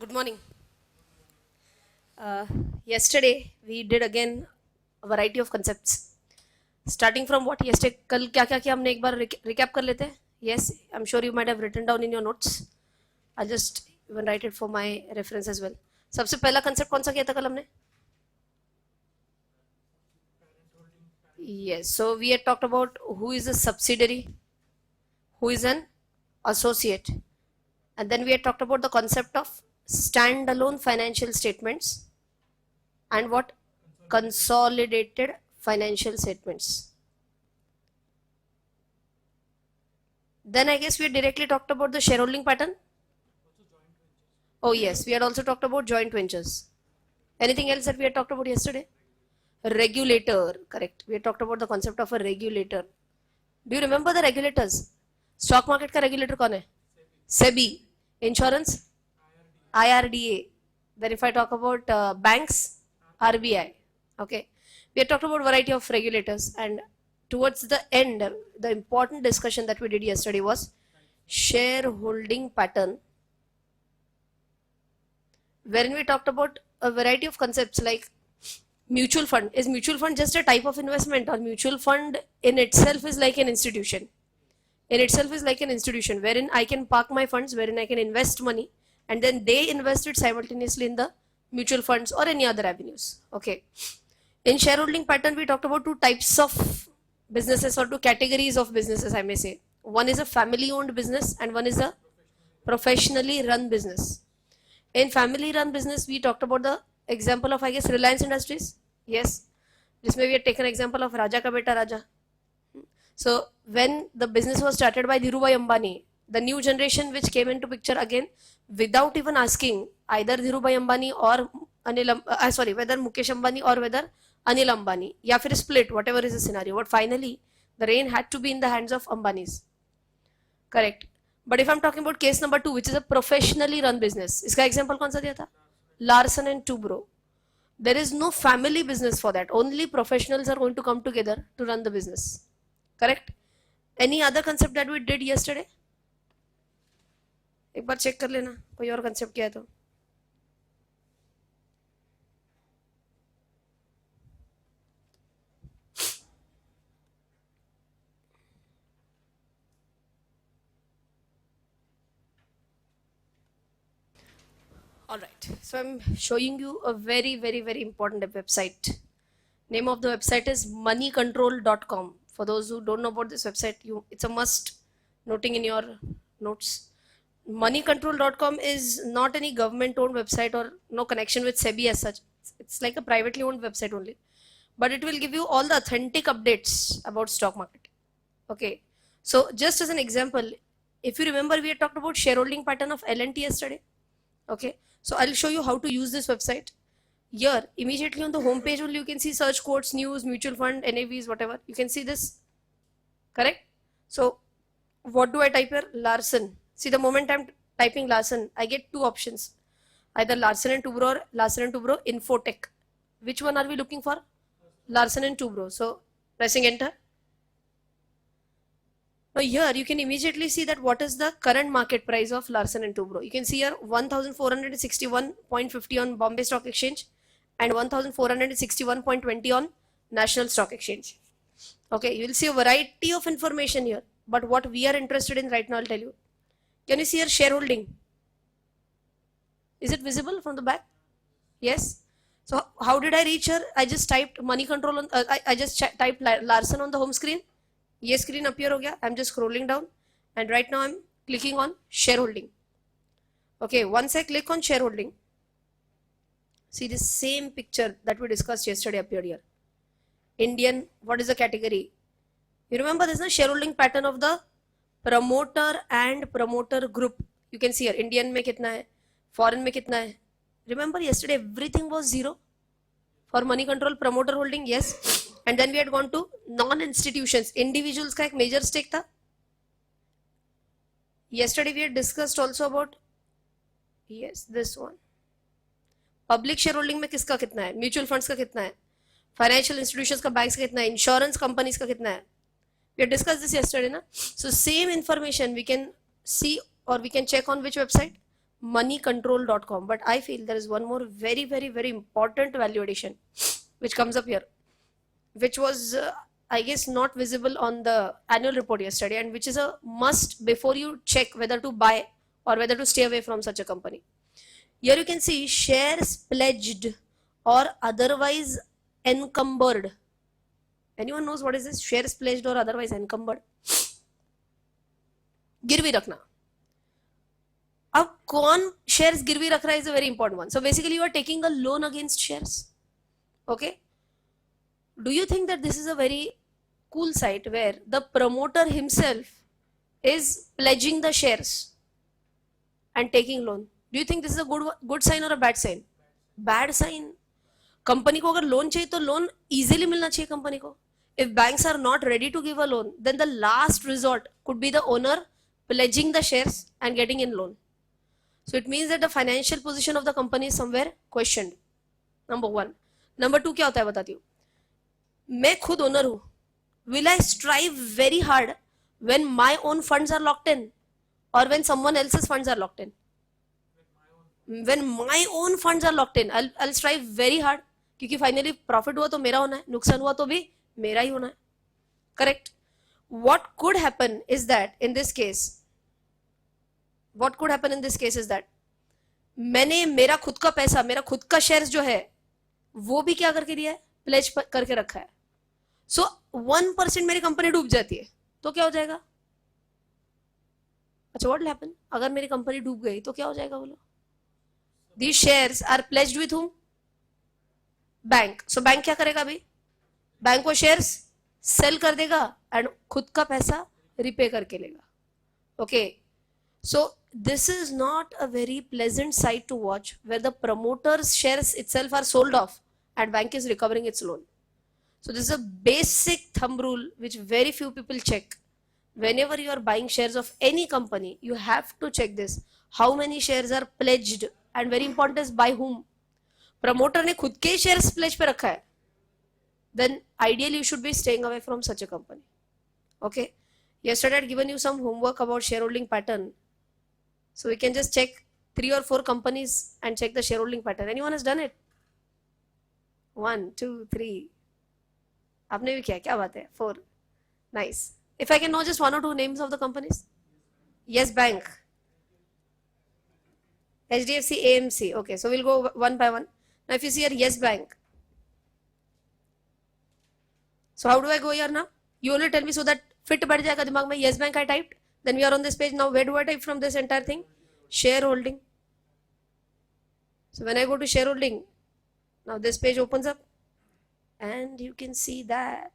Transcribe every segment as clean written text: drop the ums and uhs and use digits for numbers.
Good morning. Yesterday we did again a variety of concepts. Starting from what yesterday, कल क्या क्या किया हमने एक बार recap कर लेते हैं. Yes, I'm sure you might have written down in your notes. I'll just even write it for my reference as well. सबसे पहला concept कौन सा किया था कल हमने? Yes, so we had talked about who is a subsidiary, who is an associate, and then we had talked about the concept of standalone financial statements and what consolidated financial statements. Then I guess we directly talked about the shareholding pattern. Oh yes, we had also talked about joint ventures. Anything else that we had talked about yesterday? Regulator, correct. We had talked about the concept of a regulator. Do you remember the regulators? Stock market का regulator कौन है? SEBI. Insurance? IRDA. Then if I talk about banks, RBI. Okay. We had talked about variety of regulators, and towards the end, the important discussion that we did yesterday was shareholding pattern, wherein we talked about a variety of concepts like mutual fund. Is mutual fund just a type of investment, or mutual fund in itself is like an institution? In itself is like an institution wherein I can park my funds, wherein I can invest money, and then they invest it simultaneously in the mutual funds or any other avenues. Okay. In shareholding pattern, we talked about two types of businesses, or two categories of businesses, I may say. One is a family owned business and one is a professionally run business. In family run business, we talked about the example of, I guess, Reliance Industries. Yes. This may we have taken example of Raja ka beta Raja. So when the business was started by Dhirubhai Ambani, the new generation which came into picture again, without even asking either Dhirubhai Ambani or whether Mukesh Ambani or whether Anil Ambani, ya fir split, whatever is the scenario. But finally, the reign had to be in the hands of Ambanis. Correct. But if I'm talking about case number 2, which is a professionally run business, iska example kaun sa diya tha? Larsen and Toubro. There is no family business for that. Only professionals are going to come together to run the business. Correct? Any other concept that we did yesterday? एक बार check कर लेना कोई और concept क्या है तो. All right, so I'm showing you a very important website. Name of the website is moneycontrol.com. For those who don't know about this website, it's a must noting in your notes. Moneycontrol.com is not any government owned website or no connection with SEBI as such. It's like a privately owned website only, but it will give you all the authentic updates about stock market. Okay, so just as an example, if you remember, we had talked about shareholding pattern of L&T yesterday. Okay, so I'll show you how to use this website. Here, immediately on the home page only, you can see search quotes, news, mutual fund, NAVs, whatever. You can see this, correct? So what do I type here? Larsen. See, the moment I'm typing Larsen, I get two options, either Larsen and Toubro or Larsen and Toubro Infotech. Which one are we looking for? Larsen and Toubro. So pressing enter. Now here you can immediately see that what is the current market price of Larsen and Toubro. You can see here 1461.50 on Bombay Stock Exchange and 1461.20 on National Stock Exchange. Okay, you will see a variety of information here, but what we are interested in right now, I'll tell you. Can you see here shareholding? Is it visible from the back? Yes. So how did I reach here? I just typed money control on, I just typed Larsen on the home screen. Ye screen appear ho gaya. I'm just scrolling down, and right now I'm clicking on shareholding. Okay, once I click on shareholding, see the same picture that we discussed yesterday appeared here. Indian, what is the category? You remember this is the shareholding pattern of the promoter and promoter group. You can see here Indian mein kitna hai, foreign mein kitna hai. Remember yesterday everything was zero for money control promoter holding. Yes, and then we had gone to non-institutions. Individuals का एक major stake था. Yesterday we had discussed also about, yes, this one. Public shareholding में किसका कितना है, mutual funds का कितना है, financial institutions का, banks का कितना है, insurance companies का कितना है. We had discussed this yesterday, na? So same information we can see or we can check on which website? moneycontrol.com, but I feel there is one more very, very, very important value addition which comes up here, which was I guess not visible on the annual report yesterday, and which is a must before you check whether to buy or whether to stay away from such a company. Here you can see shares pledged or otherwise encumbered. Anyone knows what is this? Shares pledged or otherwise encumbered? गिरवी रखना. अब कौन shares गिरवी रख रहा है is a very important one. So basically you are taking a loan against shares. Okay. Do you think that this is a very cool site where the promoter himself is pledging the shares and taking loan? Do you think this is a good sign or a bad sign? Bad sign. Company को अगर loan चाहिए तो loan easily मिलना चाहिए company को. If banks are not ready to give a loan, then the last resort could be the owner pledging the shares and getting in loan. So it means that the financial position of the company is somewhere questioned. Number one. Number two क्या होता है बताती हूँ. मैं खुद owner हूँ. Will I strive very hard when my own funds are locked in or when someone else's funds are locked in? When my own funds are locked in, I'll strive very hard. क्योंकि finally profit हुआ तो मेरा होना है, नुकसान हुआ तो भी मेरा ही होना है. Correct. What could happen is that in this case, मैंने मेरा खुद का पैसा, मेरा खुद का शेयर्स जो है वो भी क्या करके दिया है, प्लेज करके रखा है. सो 1% मेरी कंपनी डूब जाती है तो क्या हो जाएगा? अच्छा, व्हाट विल हैपन अगर मेरी कंपनी डूब गई तो क्या हो जाएगा बोलो? These shares are pledged with whom? Bank. So bank क्या करेगा अभी? बैंक को शेयर्स सेल कर देगा एंड खुद का पैसा रिपे करके लेगा. Okay. So this is not a very pleasant sight to watch where the promoter's shares itself are sold off and bank is recovering its loan. So this is a basic thumb rule which very few people check. Whenever you are buying shares of any company, you have to check this. How many shares are pledged and very important is by whom. Promoter ने खुद के shares pledge पे रखा है, then ideally you should be staying away from such a company. Okay. Yesterday I had given you some homework about shareholding pattern. So we can just check 3 or 4 companies and check the shareholding pattern. Anyone has done it? 1, 2, 3. आपने भी किया? क्या बात है? 4. Nice. If I can know just 1 or 2 names of the companies. Yes Bank, HDFC, AMC. Okay, so we'll go one by one. Now if you see here Yes Bank. So how do I go here now? You only tell me so that fit बैठ जाएगा दिमाग में. Yes Bank I typed. Then we are on this page. Now where do I type from this entire thing? Shareholding. So when I go to shareholding, now this page opens up and you can see that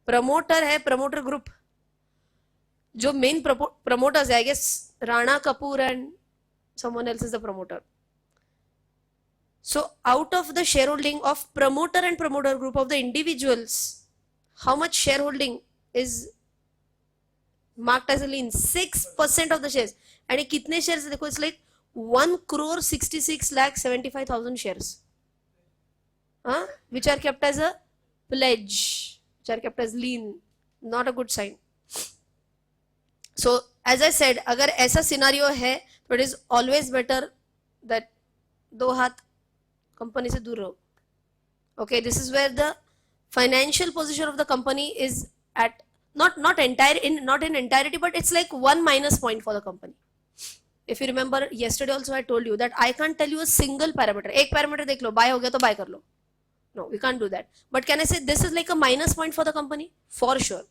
promoter है, promoter group. जो main promoters है, I guess Rana Kapoor and someone else is the promoter. So out of the shareholding of promoter and promoter group of the individuals, how much shareholding is marked as a lien? 6% of the shares. And ये कितने shares है देखो, it's like 1,66,75,000 shares, which are kept as a pledge, which are kept as lien. Not a good sign. So as I said, अगर ऐसा scenario है तो it is always better that दो हाथ कंपनी से दूर रहो. Okay, this is where the financial position of the company is at not in entirety, but it's like one minus point for the company. If you remember yesterday also I told you that I can't tell you a single parameter. एक parameter देख लो, buy हो गया तो buy कर लो. No, we can't do that. But can I say this is like a minus point for the company? For sure.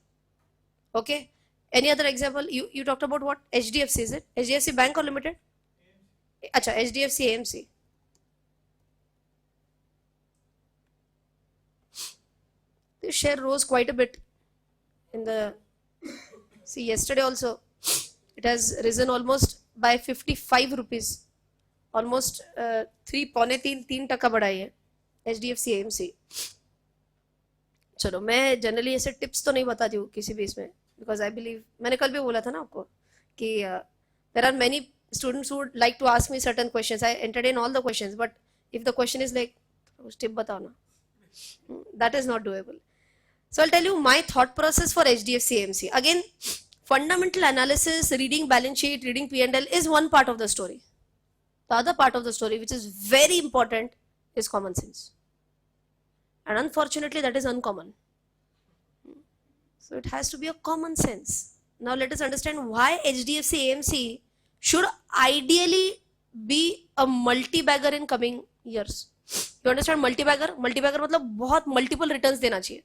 Okay. Any other example? You talked about what? HDFC, is it? HDFC Bank or Limited? Acha, HDFC AMC. The share rose quite a bit in the, see yesterday also it has risen almost by 55 rupees, almost 3.3% बढ़ाई है HDFC AMC. चलो मैं generally ऐसे tips तो नहीं बताती हूँ किसी भी इसमें, because I believe, मैंने कल भी बोला था ना आपको कि there are many students who would like to ask me certain questions. I entertain all the questions, but if the question is like tip बताओ ना, that is not doable. So I'll tell you my thought process for HDFC AMC. Again, Fundamental analysis, reading balance sheet, reading P&L is one part of the story. The other part of the story, which is very important, is common sense. And unfortunately, that is uncommon. So it has to be a common sense. Now let us understand why HDFC AMC should ideally be a multi-bagger in coming years. You understand multi-bagger? Multi-bagger मतलब बहुत multiple returns देना चाहिए.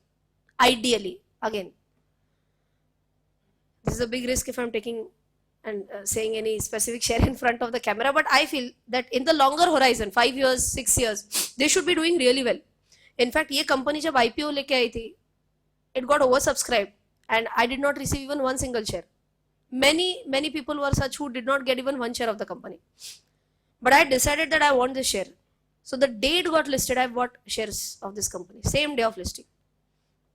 Ideally, again. This is a big risk if I'm taking and saying any specific share in front of the camera, but I feel that in the longer horizon, 5 years, 6 years, they should be doing really well. In fact, ये company जब IPO लेके आई थी, it got oversubscribed and I did not receive even one single share. Many people were such who did not get even one share of the company. But I decided that I want this share. So the day it got listed, I bought shares of this company. Same day of listing.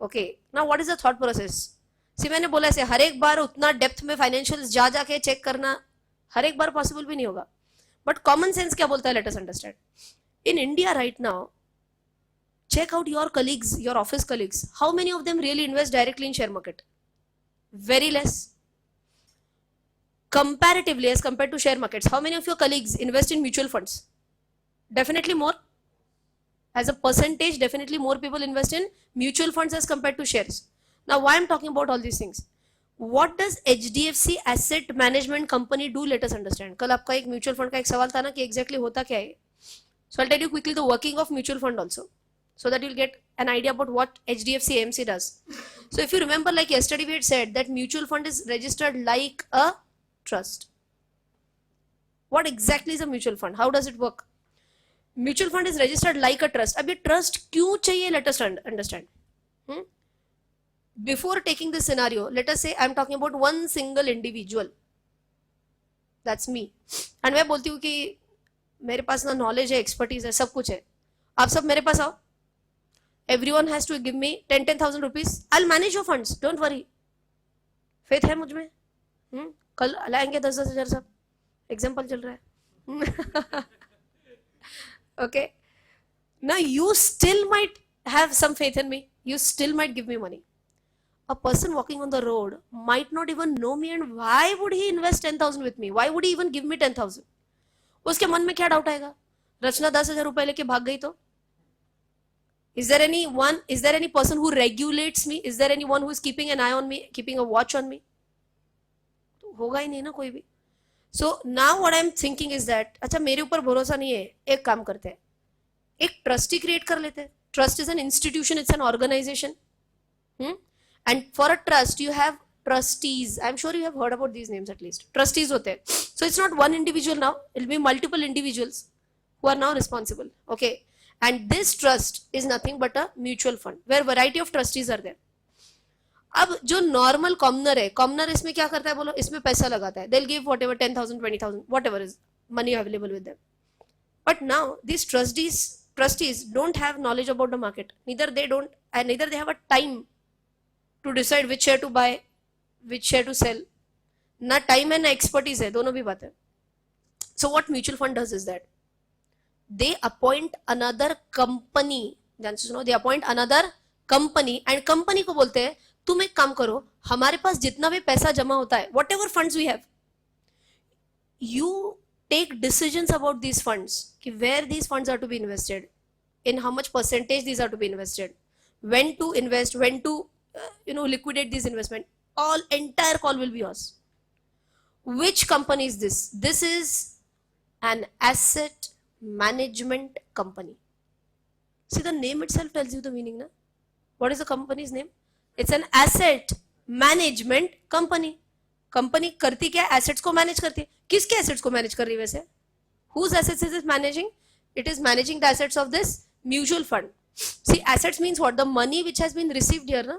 Okay. Now what is the thought process? See, मैंने बोला ऐसे हर एक बार उतना depth में financials जा जाके check करना हर एक बार पॉसिबल भी नहीं होगा. बट कॉमन सेंस क्या बोलता है? Let us understand. In India right now, check out your colleagues, your office colleagues. How many of them really invest directly in share market? Very less. Comparatively, as compared to share markets, how many of your colleagues invest in mutual funds? Definitely more. As a percentage, definitely more people invest in mutual funds as compared to shares. Now, why I'm talking about all these things? What does HDFC Asset Management Company do? Let us understand. कल आपका एक mutual fund का एक सवाल था ना कि exactly होता क्या है? So I'll tell you quickly the working of mutual fund also, so that you'll get an idea about what HDFC AMC does. So if you remember, like yesterday we had said that mutual fund is registered like a trust. What exactly is a mutual fund? How does it work? Mutual fund is registered like a trust. अब ये trust क्यों चाहिए? Let us understand. Before taking this scenario, let us say I'm talking about one single individual. That's me. And मैं बोलती हूँ कि मेरे पास ना knowledge है, expertise है, सब कुछ है. आप सब मेरे पास आओ. Everyone has to give me 10,000 rupees. I'll manage your funds. Don't worry. Faith है मुझ में. कल लाएंगे 10,000 सब. Example चल रहा है. Okay. Now you still might have some faith in me. You still might give me money. A person walking on the road might not even know me, and why would he invest 10,000 with me? Why would he even give me 10,000? उसके मन में क्या doubt आएगा? रचना 10,000 रुपए लेके भाग गई तो? Is there any person who regulates me? Is there anyone who is keeping an eye on me, keeping a watch on me? तो होगा ही नहीं ना कोई भी. So now what I'm thinking is that, अच्छा मेरे ऊपर भरोसा नहीं है, एक काम करते हैं, एक ट्रस्टी क्रिएट कर लेते हैं. Trust is an institution, it's an organization. And for a trust, you have trustees. I'm sure you have heard about these names at least. Trustees होते हैं. So it's not one individual now. It'll be multiple individuals who are now responsible. Okay. And this trust is nothing but a mutual fund where variety of trustees are there. अब जो normal commoner है, commoner इसमें क्या करता है बोलो? इसमें पैसा लगाता है. They'll give whatever 10,000, 20,000, whatever is money available with them. But now these trustees don't have knowledge about the market. Neither they have a time to decide which share to buy, which share to sell. ना time है ना expertise है, दोनों भी बात है. So what mutual fund does is that they appoint another company. जानते सुनो, they appoint another company and company को बोलते हैं तुम एक काम करो, हमारे पास जितना भी पैसा जमा होता है, whatever funds we have, you take decisions about these funds, कि where these funds are to be invested, in how much percentage these are to be invested, when to invest, when to liquidate these investment. All entire call will be yours. Which company is this? This is an asset management company. See, the name itself tells you the meaning, na? What is the company's name? It's an asset management company. Company करती क्या? Assets को manage करती है. किसके assets को manage कर रही है वैसे? Whose assets is it managing? It is managing the assets of this mutual fund. See, assets means what? The money which has been received here, na?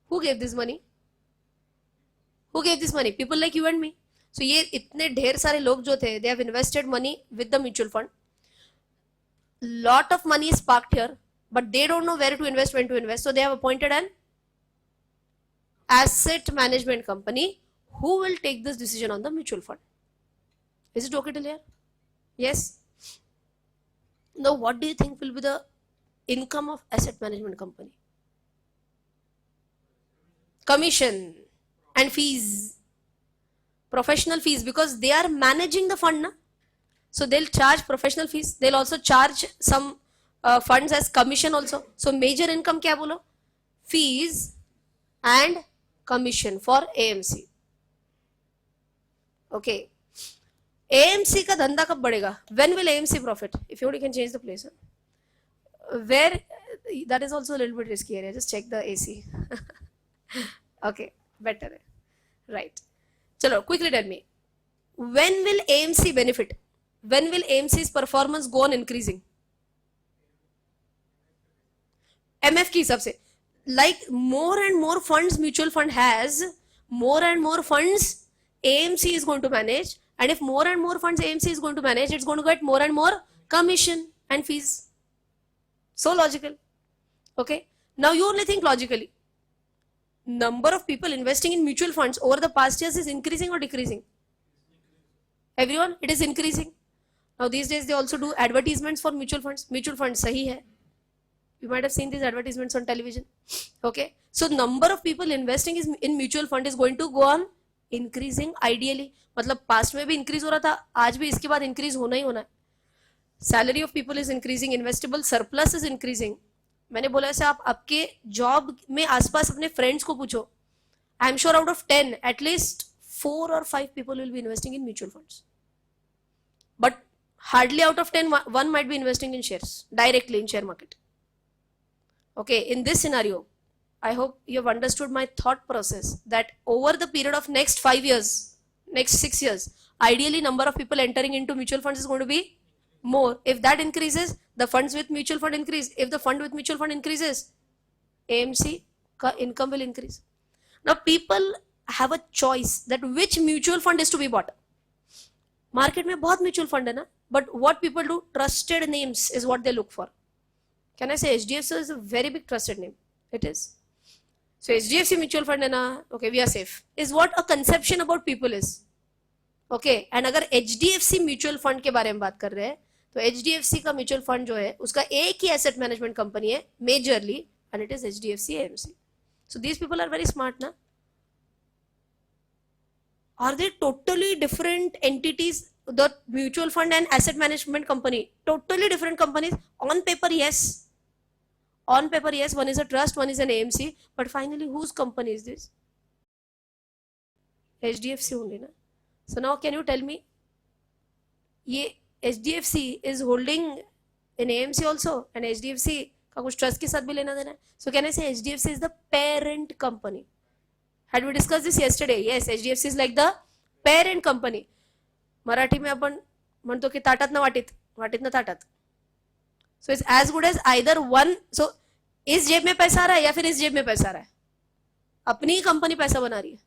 Who gave this money? Who gave this money? People like you and me. So ये इतने ढेर सारे लोग जो थे, they have invested money with the mutual fund. Lot of money is parked here, but they don't know where to invest, when to invest. So they have appointed an asset management company who will take this decision on the mutual fund. Is it okay till here? Yes. Now, what do you think will be the income of asset management company? Commission and fees. Professional fees, because they are managing the fund, na? So they'll charge professional fees. They'll also charge some funds as commission also. So major income क्या बोलो? Fees and commission for AMC. Okay. AMC का धंधा कब बढ़ेगा? When will AMC profit? If you can change the place. Where that is also a little bit risky area. Just check the AC. Okay, better. Right. Chalo, quickly tell me. When will AMC benefit? When will AMC's performance go on increasing? MF की हिसाब से. Like more and more funds mutual fund has, more and more funds AMC is going to manage, and if more and more funds AMC is going to manage, it's going to get more and more commission and fees. So logical. Okay. Now you only think logically. Number of people investing in mutual funds over the past years is increasing or decreasing? Everyone, it is increasing. Now these days they also do advertisements for mutual funds. Mutual funds sahi hai. You might have seen these advertisements on television. Okay. So number of people investing in mutual fund is going to go on increasing ideally. मतलब past में भी increase हो रहा था, आज भी इसके बाद increase होना ही होना है. Salary of people is increasing, investable surplus is increasing. मैंने बोला ऐसे आप आपके जॉब में आसपास अपने फ्रेंड्स को पूछो. I am sure out of 10 at least 4 or 5 people will be investing in mutual funds. But hardly out of 10 one might be investing in shares directly in share market. Okay, in this scenario, I hope you have understood my thought process that over the period of next 5 years, next 6 years, ideally number of people entering into mutual funds is going to be more. If that increases, the funds with mutual fund increase. If the fund with mutual fund increases, AMC ka income will increase. Now people have a choice that which mutual fund is to be bought. Market में बहुत mutual fund है ना, but what people do, trusted names is what they look for. Can I say HDFC is a very big trusted name? It is. So HDFC mutual fund है ना, okay, we are safe. Is what a conception about people is. Okay, and अगर HDFC mutual fund के बारे में बात कर रहे हैं, तो HDFC का म्यूचुअल फंड जो है उसका एक ही एसेट मैनेजमेंट कंपनी है majorly, and it is HDFC AMC. So these people are very smart, na? Are they totally different entities? The mutual fund and asset management company, totally different companies. On paper, yes. On paper, yes. One is a trust, one is an AMC. But finally, whose company is this? HDFC only, na? So now, can you tell me? ये HDFC is holding in AMC also, and HDFC का कुछ trust के साथ भी लेना देना है. So can I say HDFC is the parent company? Had we discussed this yesterday? Yes, HDFC is like the parent company. Marathi में आपण म्हणतो की ताटात ना वाटीत, वाटीत ना ताटात. So it's as good as either one. So इस जेब में पैसा आ रहा है या फिर इस जेब में पैसा आ रहा है, अपनी ही कंपनी पैसा बना रही है.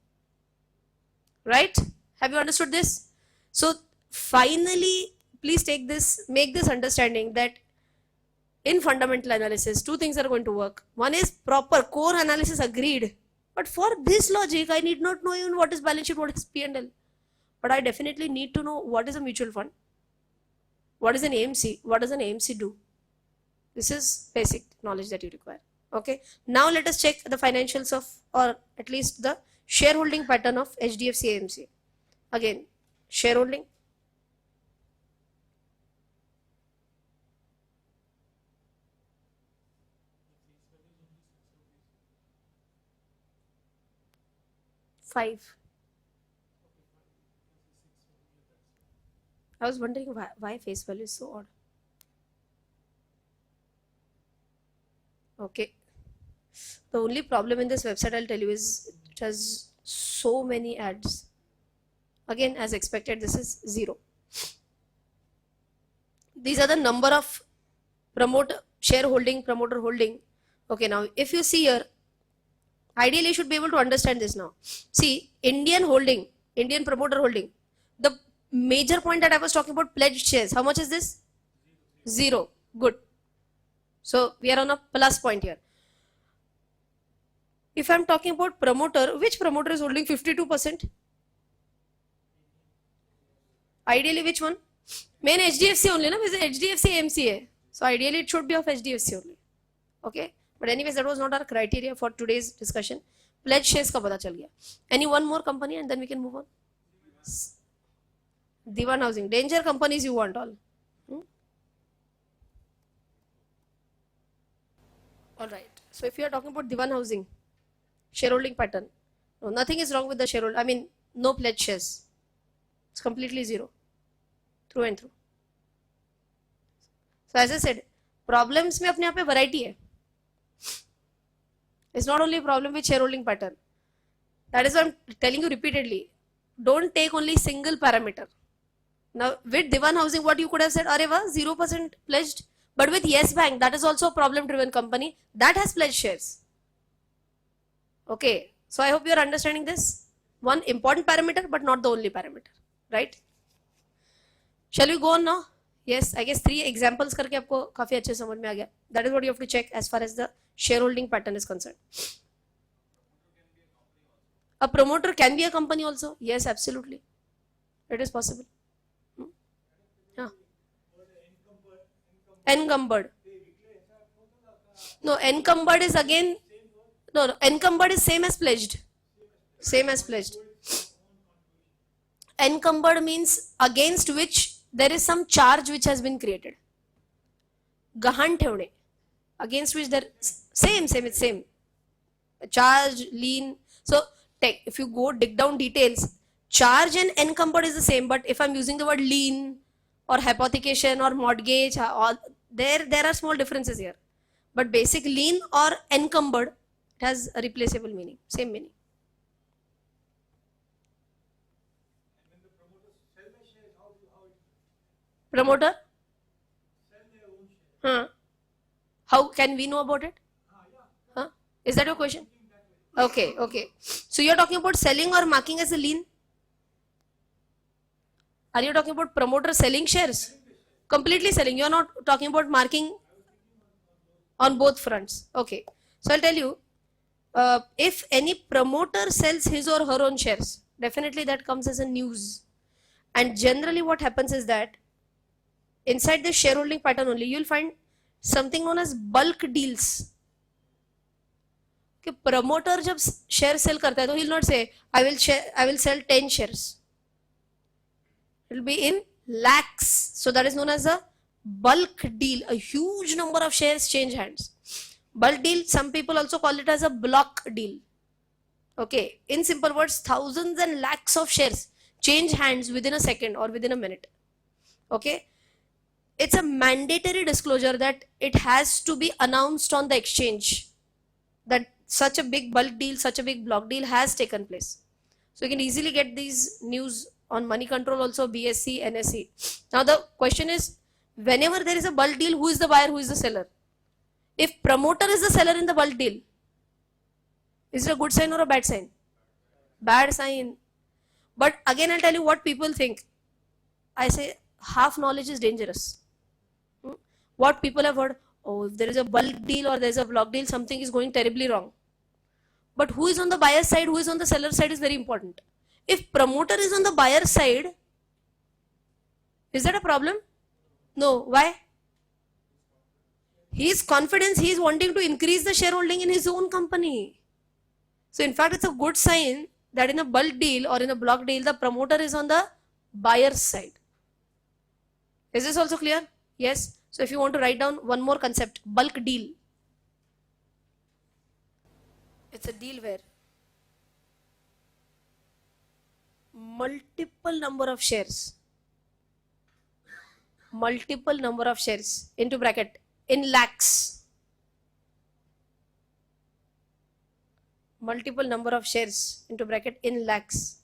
Right? Have you understood this? So finally, please take this, make this understanding that in fundamental analysis, two things are going to work. One is proper core analysis, agreed. But for this logic, I need not know even what is balance sheet, what is P&L. But I definitely need to know what is a mutual fund, what is an AMC, what does an AMC do. This is basic knowledge that you require. Okay. Now let us check the financials of, or at least the shareholding pattern of HDFC AMC. Again, shareholding. Five. I was wondering why face value is so odd. Okay. The only problem in this website, I'll tell you, is it has so many ads. Again, as expected, this is 0. These are the number of shareholding, promoter holding. Okay, now if you see here, ideally you should be able to understand this now. See, Indian holding, Indian promoter holding, the major point that I was talking about, pledged shares, how much is this? 0. Good. So we are on a plus point here. If I'm talking about promoter, which promoter is holding 52%? Ideally, which one? Main HDFC only, na? Because HDFC AMC hai. So ideally, it should be of HDFC only. Okay. But anyways, that was not our criteria for today's discussion. Pledge shares का पता चल गया. Any one more company and then we can move on. Divan Housing, danger companies you want all. Hmm? All right. So if you are talking about Divan Housing, shareholding pattern, no, nothing is wrong with the sharehold. I mean, no pledge shares. It's completely zero, through and through. So as I said, problems में अपने आप में variety है. It's not only a problem with shareholding pattern. That is what I'm telling you repeatedly. Don't take only single parameter. Now with Divan Housing, what you could have said, अरे वाह 0% pledged. But with Yes Bank, that is also a problem-driven company that has pledged shares. Okay, so I hope you are understanding this. One important parameter, but not the only parameter, right? Shall we go on now? Yes, I guess 3 examples करके आपको काफी अच्छे समझ में आ गया. That is what you have to check as far as the shareholding pattern is concerned. A promoter can be a company also. Yes, absolutely. It is possible. Yeah. Encumbered. No, encumbered is again, no, encumbered is same as pledged. Same as pledged. Encumbered means against which there is some charge which has been created. गहाण ठेवणे, against which there, same, it's same. Charge, lien. So if you go dig down details, charge and encumbered is the same, but if I'm using the word lien or hypothecation or mortgage, all there are small differences here. But basic lien or encumbered, it has a replaceable meaning, same meaning. Promoter? Huh? How can we know about it? Huh? Is that your question? Okay, okay. So you're talking about selling or marking as a lien? Are you talking about promoter selling shares? Completely selling. You're not talking about marking on both fronts. Okay. So I'll tell you, if any promoter sells his or her own shares, definitely that comes as a news. And generally what happens is that inside the shareholding pattern only, you'll find something known as bulk deals. कि promoter जब share sell करता है तो he'll not say I will sell 10 shares. It will be in lakhs. So that is known as a bulk deal. A huge number of shares change hands. Bulk deal, some people also call it as a block deal. Okay, in simple words, thousands and lakhs of shares change hands within a second or within a minute. Okay, it's a mandatory disclosure that it has to be announced on the exchange that such a big bulk deal, such a big block deal has taken place. So you can easily get these news on Money Control also, BSE, NSE. Now the question is, whenever there is a bulk deal, who is the buyer, who is the seller? If promoter is the seller in the bulk deal, is it a good sign or a bad sign? Bad sign. But again, I'll tell you what people think. I say half knowledge is dangerous. What people have heard, oh, if there is a bulk deal or there is a block deal, something is going terribly wrong. But who is on the buyer side, who is on the seller side is very important. If promoter is on the buyer side, is that a problem? No. Why? His confidence, he is wanting to increase the shareholding in his own company. So in fact, it's a good sign that in a bulk deal or in a block deal, the promoter is on the buyer's side. Is this also clear? Yes. So if you want to write down one more concept, bulk deal. It's a deal where multiple number of shares into bracket in lakhs, multiple number of shares into bracket in lakhs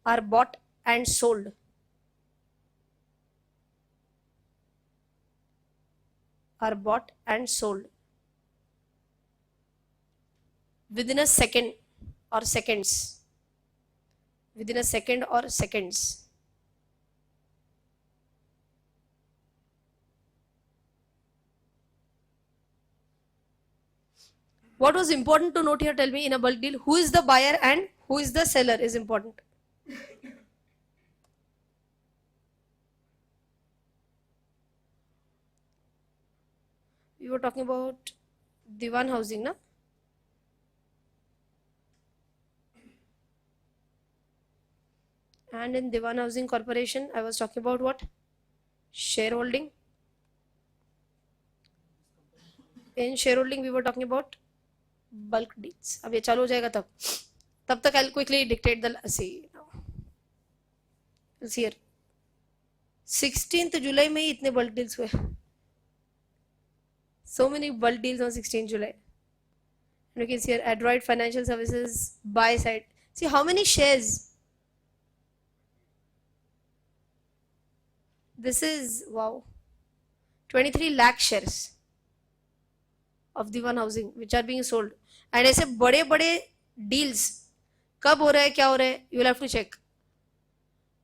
are bought and sold within a second or seconds. Within a second or seconds. What was important to note here? Tell me, in a bulk deal, who is the buyer and who is the seller is important. We were talking about Divan Housing, na? And in Diwan Housing Corporation, I was talking about what? Shareholding. In shareholding, we were talking about bulk deals. अब ये चालू हो जाएगा तब तक I'll quickly dictate the see now. It's here. 16th July में ही इतने bulk deals हुए. So many bulk deals on 16th July. And you can see here Adroit Financial Services buy side. See how many shares. This is wow. 23 lakh shares of Diwan Housing which are being sold. And ऐसे बड़े बड़े deals कब हो रहा है क्या हो रहा है you will have to check.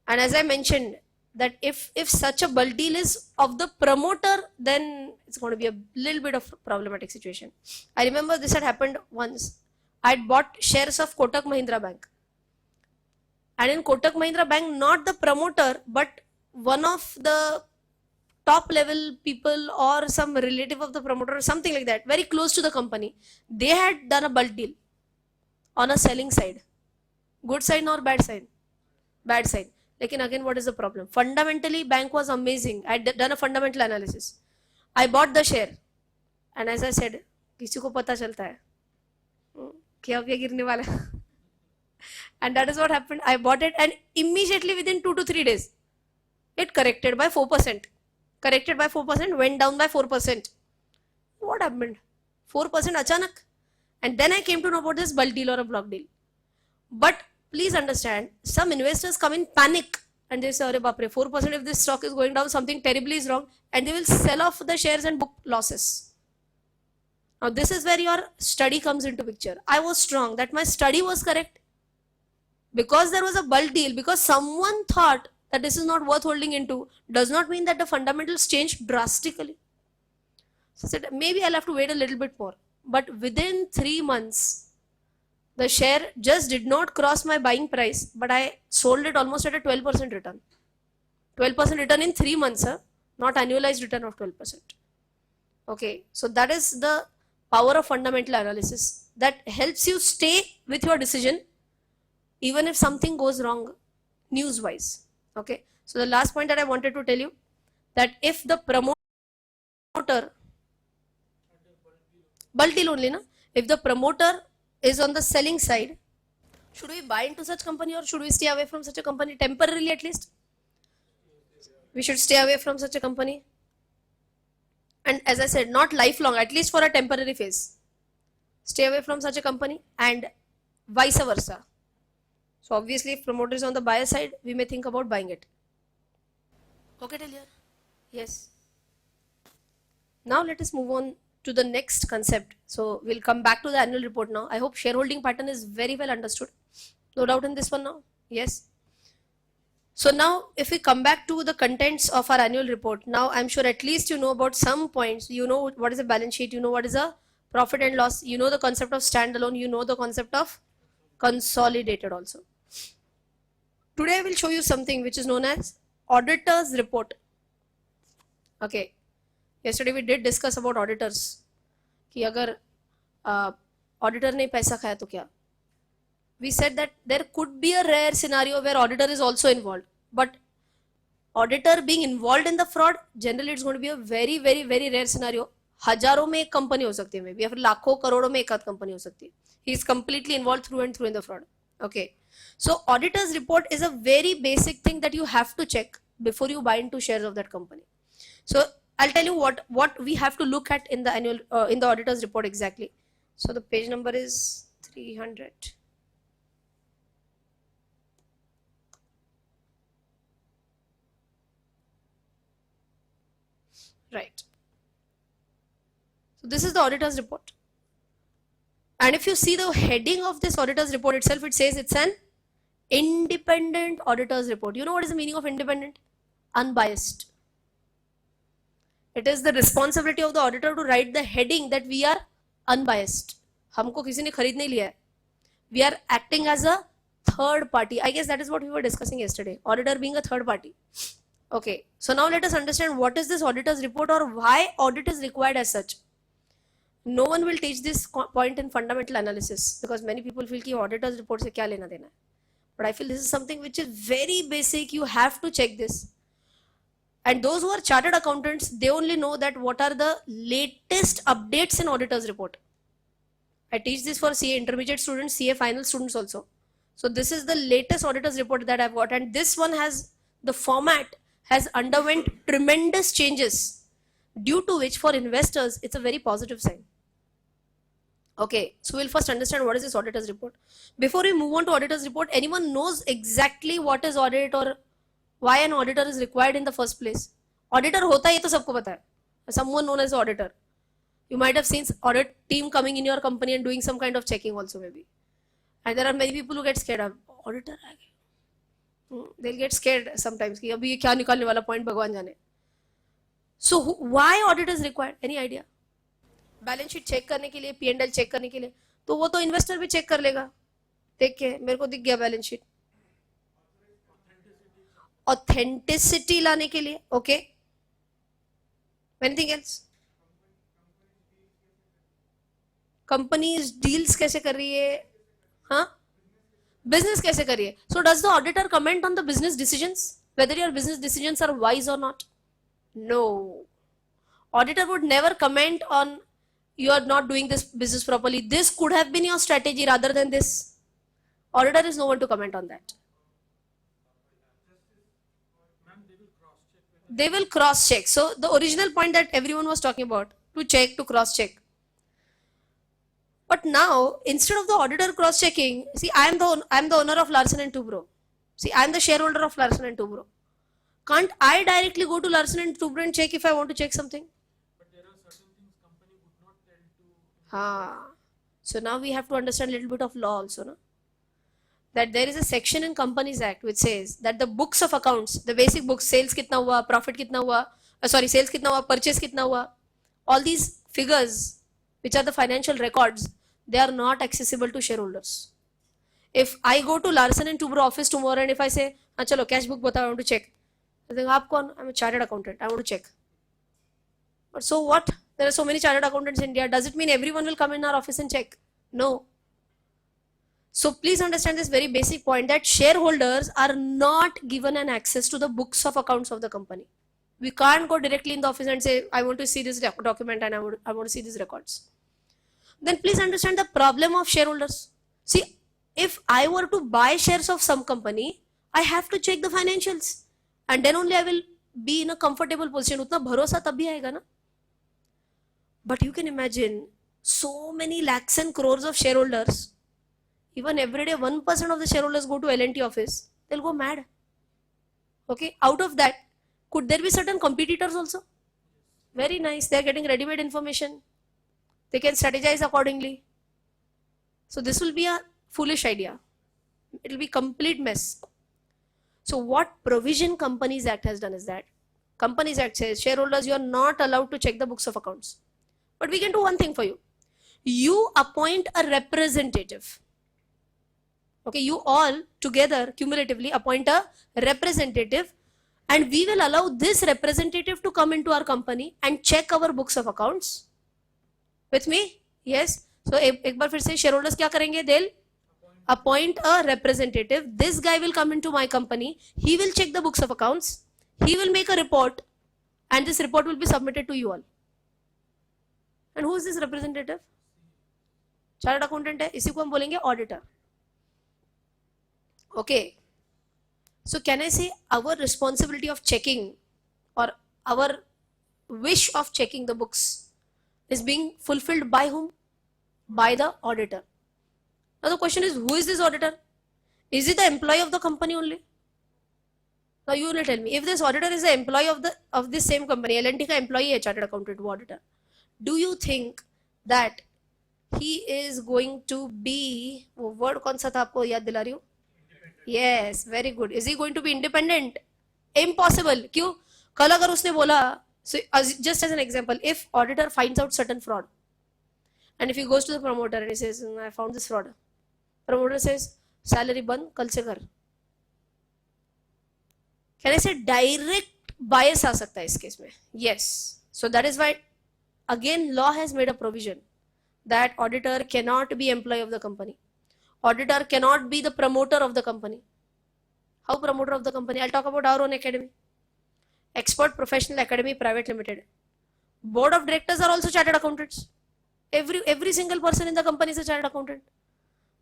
And as I mentioned that if such a bulk deal is of the promoter, then it's going to be a little bit of problematic situation. I remember this had happened once. I had bought shares of Kotak Mahindra Bank, and in Kotak Mahindra Bank, not the promoter but one of the top level people or some relative of the promoter or something like that, very close to the company, they had done a bulk deal on a selling side. Good side or bad side? Bad side. Lekin again, what is the problem? Fundamentally, bank was amazing. I had done a fundamental analysis. I bought the share, and as I said, किसी को पता चलता है क्या अब ये गिरने वाला है. And that is what happened. I bought it, and immediately within 2 to 3 days, it corrected by 4%. Corrected by 4%, went down by 4%. What happened? 4% achanak. And then I came to know about this bulk deal or a block deal. But please understand, some investors come in panic and they say, "Arey baap re, 4% if this stock is going down, something terribly is wrong," and they will sell off the shares and book losses. Now this is where your study comes into picture. I was strong that my study was correct. Because there was a bulk deal, because someone thought that this is not worth holding into, does not mean that the fundamentals changed drastically. So I said, maybe I'll have to wait a little bit more. But within 3 months, the share just did not cross my buying price, but I sold it almost at a 12% return. 12% return in 3 months, huh? Not annualized return of 12%. Okay, so that is the power of fundamental analysis that helps you stay with your decision even if something goes wrong news wise. Okay, so the last point that I wanted to tell you, that if the promoter, bulk deal only, na? If the promoter is on the selling side, should we buy into such company or should we stay away from such a company temporarily at least? We should stay away from such a company. And as I said, not lifelong, at least for a temporary phase. Stay away from such a company and vice versa. So obviously if promoter is on the buyer side, we may think about buying it. Okay till here? Yes. Now let us move on to the next concept. So we'll come back to the annual report now. I hope shareholding pattern is very well understood. No doubt in this one now? Yes. So now if we come back to the contents of our annual report, now I'm sure at least you know about some points. You know what is a balance sheet, you know what is a profit and loss, you know the concept of standalone, you know the concept of consolidated also. Today I will show you something which is known as auditor's report. Okay. Yesterday we did discuss about auditors कि अगर auditor ने पैसा खाया तो क्या. We said that there could be a rare scenario where auditor is also involved, but auditor being involved in the fraud, generally it's going to be a very very very rare scenario. हजारों में एक company हो सकती है may be, या फिर लाखों करोड़ों में एक आध कंपनी हो सकती है. He is completely involved through and through in the fraud. Okay, so auditor's report is a very basic thing that you have to check before you buy into shares of that company. So I'll tell you what we have to look at in the annual in the auditor's report exactly. So the page number is 300. Right. So this is the auditor's report. And if you see the heading of this auditor's report itself, it says it's an independent auditor's report. You know what is the meaning of independent? Unbiased. It is the responsibility of the auditor to write the heading that we are unbiased. हमको किसी ने खरीद नहीं लिया है. We are acting as a third party. I guess that is what we were discussing yesterday. Auditor being a third party. Okay. So now let us understand what is this auditor's report or why audit is required as such. No one will teach this point in fundamental analysis because many people feel कि auditor's report से क्या लेना देना है. But I feel this is something which is very basic. You have to check this. And those who are chartered accountants, they only know that what are the latest updates in auditor's report. I teach this for CA intermediate students, CA final students also. So this is the latest auditor's report that I've got, and this one has, the format has underwent tremendous changes, due to which for investors it's a very positive sign. Okay, so we'll first understand what is this auditor's report. Before we move on to auditor's report, anyone knows exactly what is audit or why an auditor is required in the first place? Auditor hota hai, ye to sabko pata hai. Someone known as auditor. You might have seen audit team coming in your company and doing some kind of checking also maybe. And there are many people who get scared of auditor. They'll get scared sometimes कि अभी ये क्या निकालने वाला point भगवान जाने. So why audit is required? Any idea? Balance sheet check करने के लिए, P&L चेक करने के लिए, तो वो तो इन्वेस्टर भी चेक कर लेगा. देख के मेरे को दिख गया बैलेंस शीट. ऑथेंटिसिटी लाने के लिए. Okay, anything else? Companies deals कैसे कर रही है, हाँ, बिजनेस कैसे कर रही है. So does the auditor comment on the business decisions, whether your business decisions are wise or not? No, auditor would never comment on you are not doing this business properly, this could have been your strategy rather than this. Auditor is no one to comment on that. They will cross check. So the original point that everyone was talking about, to check, to cross check. But now instead of the auditor cross checking, see, I am the owner of Larsen and Toubro. See, I am the shareholder of Larsen and Toubro. Can't I directly go to Larsen and Toubro and check if I want to check something? So now we have to understand a little bit of law also, no? That there is a section in Companies Act which says that the books of accounts, the basic books, sales kitna hua, profit kitna hua, sales kitna hua, purchase kitna hua, all these figures which are the financial records, they are not accessible to shareholders. If I go to Larsen and Toubro office tomorrow and if I say, chalo cash book batao, I want to check, I think, aap kaun? I'm a chartered accountant, I want to check. But so what? There are so many chartered accountants in India. Does it mean everyone will come in our office and check? No. So please understand this very basic point, that shareholders are not given an access to the books of accounts of the company. We can't go directly in the office and say, I want to see this document and I want to see these records. Then please understand the problem of shareholders. See, if I were to buy shares of some company, I have to check the financials. And then only I will be in a comfortable position. Utna bharosa tab bhi aayega na. But you can imagine so many lakhs and crores of shareholders. Even every day 1% of the shareholders go to L&T office. They'll go mad. Okay, out of that, could there be certain competitors also? Very nice, they're getting ready-made information. They can strategize accordingly. So this will be a foolish idea. It will be complete mess. So what provision Companies Act has done is that Companies Act says shareholders, you are not allowed to check the books of accounts. But we can do one thing for you. You appoint a representative. Okay, you all together cumulatively appoint a representative and we will allow this representative to come into our company and check our books of accounts. With me? Yes. So एक बार फिर से shareholders क्या करेंगे? They'll appoint a representative. This guy will come into my company. He will check the books of accounts. He will make a report and this report will be submitted to you all. And who is this representative? Chartered accountant है, इसी को हम बोलेंगे auditor. Okay. So can I say our responsibility of checking or our wish of checking the books is being fulfilled by whom? By the auditor. Now the question is, who is this auditor? Is it the employee of the company only? Now you will tell me, if this auditor is the employee of this same company, L&T का employee है chartered accountant वो auditor, do you think that he is going to be, वो word कौन सा था आपको याद दिला रही हूँ? Yes, very good. Is he going to be independent? Impossible. क्यों? कल अगर उसने बोला, so just as an example, if auditor finds out certain fraud, and if he goes to the promoter and he says, I found this fraud, promoter says, salary बंद, कल से कर. Can I say direct bias आ सकता है इस case में? Yes. So that is why again law has made a provision that auditor cannot be employee of the company. Auditor cannot be the promoter of the company. How promoter of the company? I'll talk about our own academy. Expert Professional Academy Private Limited. Board of directors are also chartered accountants. Every single person in the company is a chartered accountant.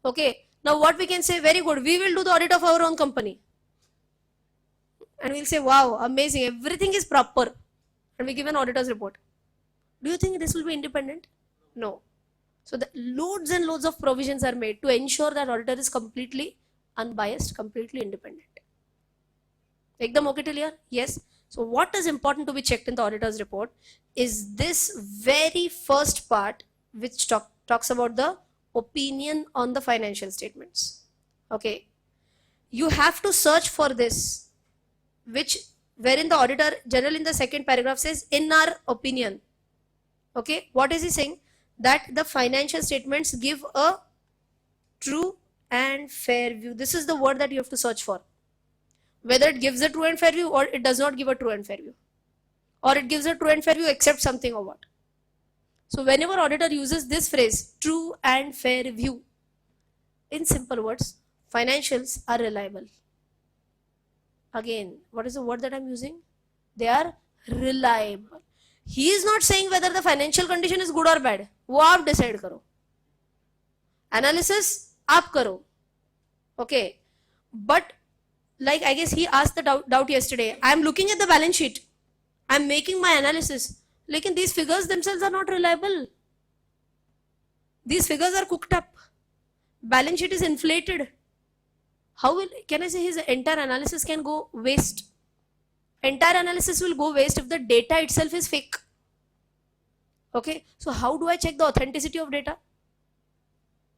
Okay. Now what we can say, very good, we will do the audit of our own company. And we'll say, wow, amazing, everything is proper. And we give an auditor's report. Do you think this will be independent? No. So the loads and loads of provisions are made to ensure that auditor is completely unbiased, completely independent. Ekdam okay till here? Yes. So what is important to be checked in the auditor's report is this very first part which talks about the opinion on the financial statements. Okay. You have to search for this, wherein the auditor generally in the second paragraph says, in our opinion. Okay. What is he saying? That the financial statements give a true and fair view. This is the word that you have to search for. Whether it gives a true and fair view or it does not give a true and fair view. Or it gives a true and fair view except something or what. So whenever auditor uses this phrase, true and fair view, in simple words, financials are reliable. Again, what is the word that I'm using? They are reliable. He is not saying whether the financial condition is good or bad. वो आप decide करो. Analysis आप करो. Okay. But like I guess he asked the doubt yesterday. I am looking at the balance sheet. I am making my analysis. Lekin these figures themselves are not reliable. These figures are cooked up. Balance sheet is inflated. How can I say his entire analysis can go waste? Entire analysis will go waste if the data itself is fake. Okay. So how do I check the authenticity of data?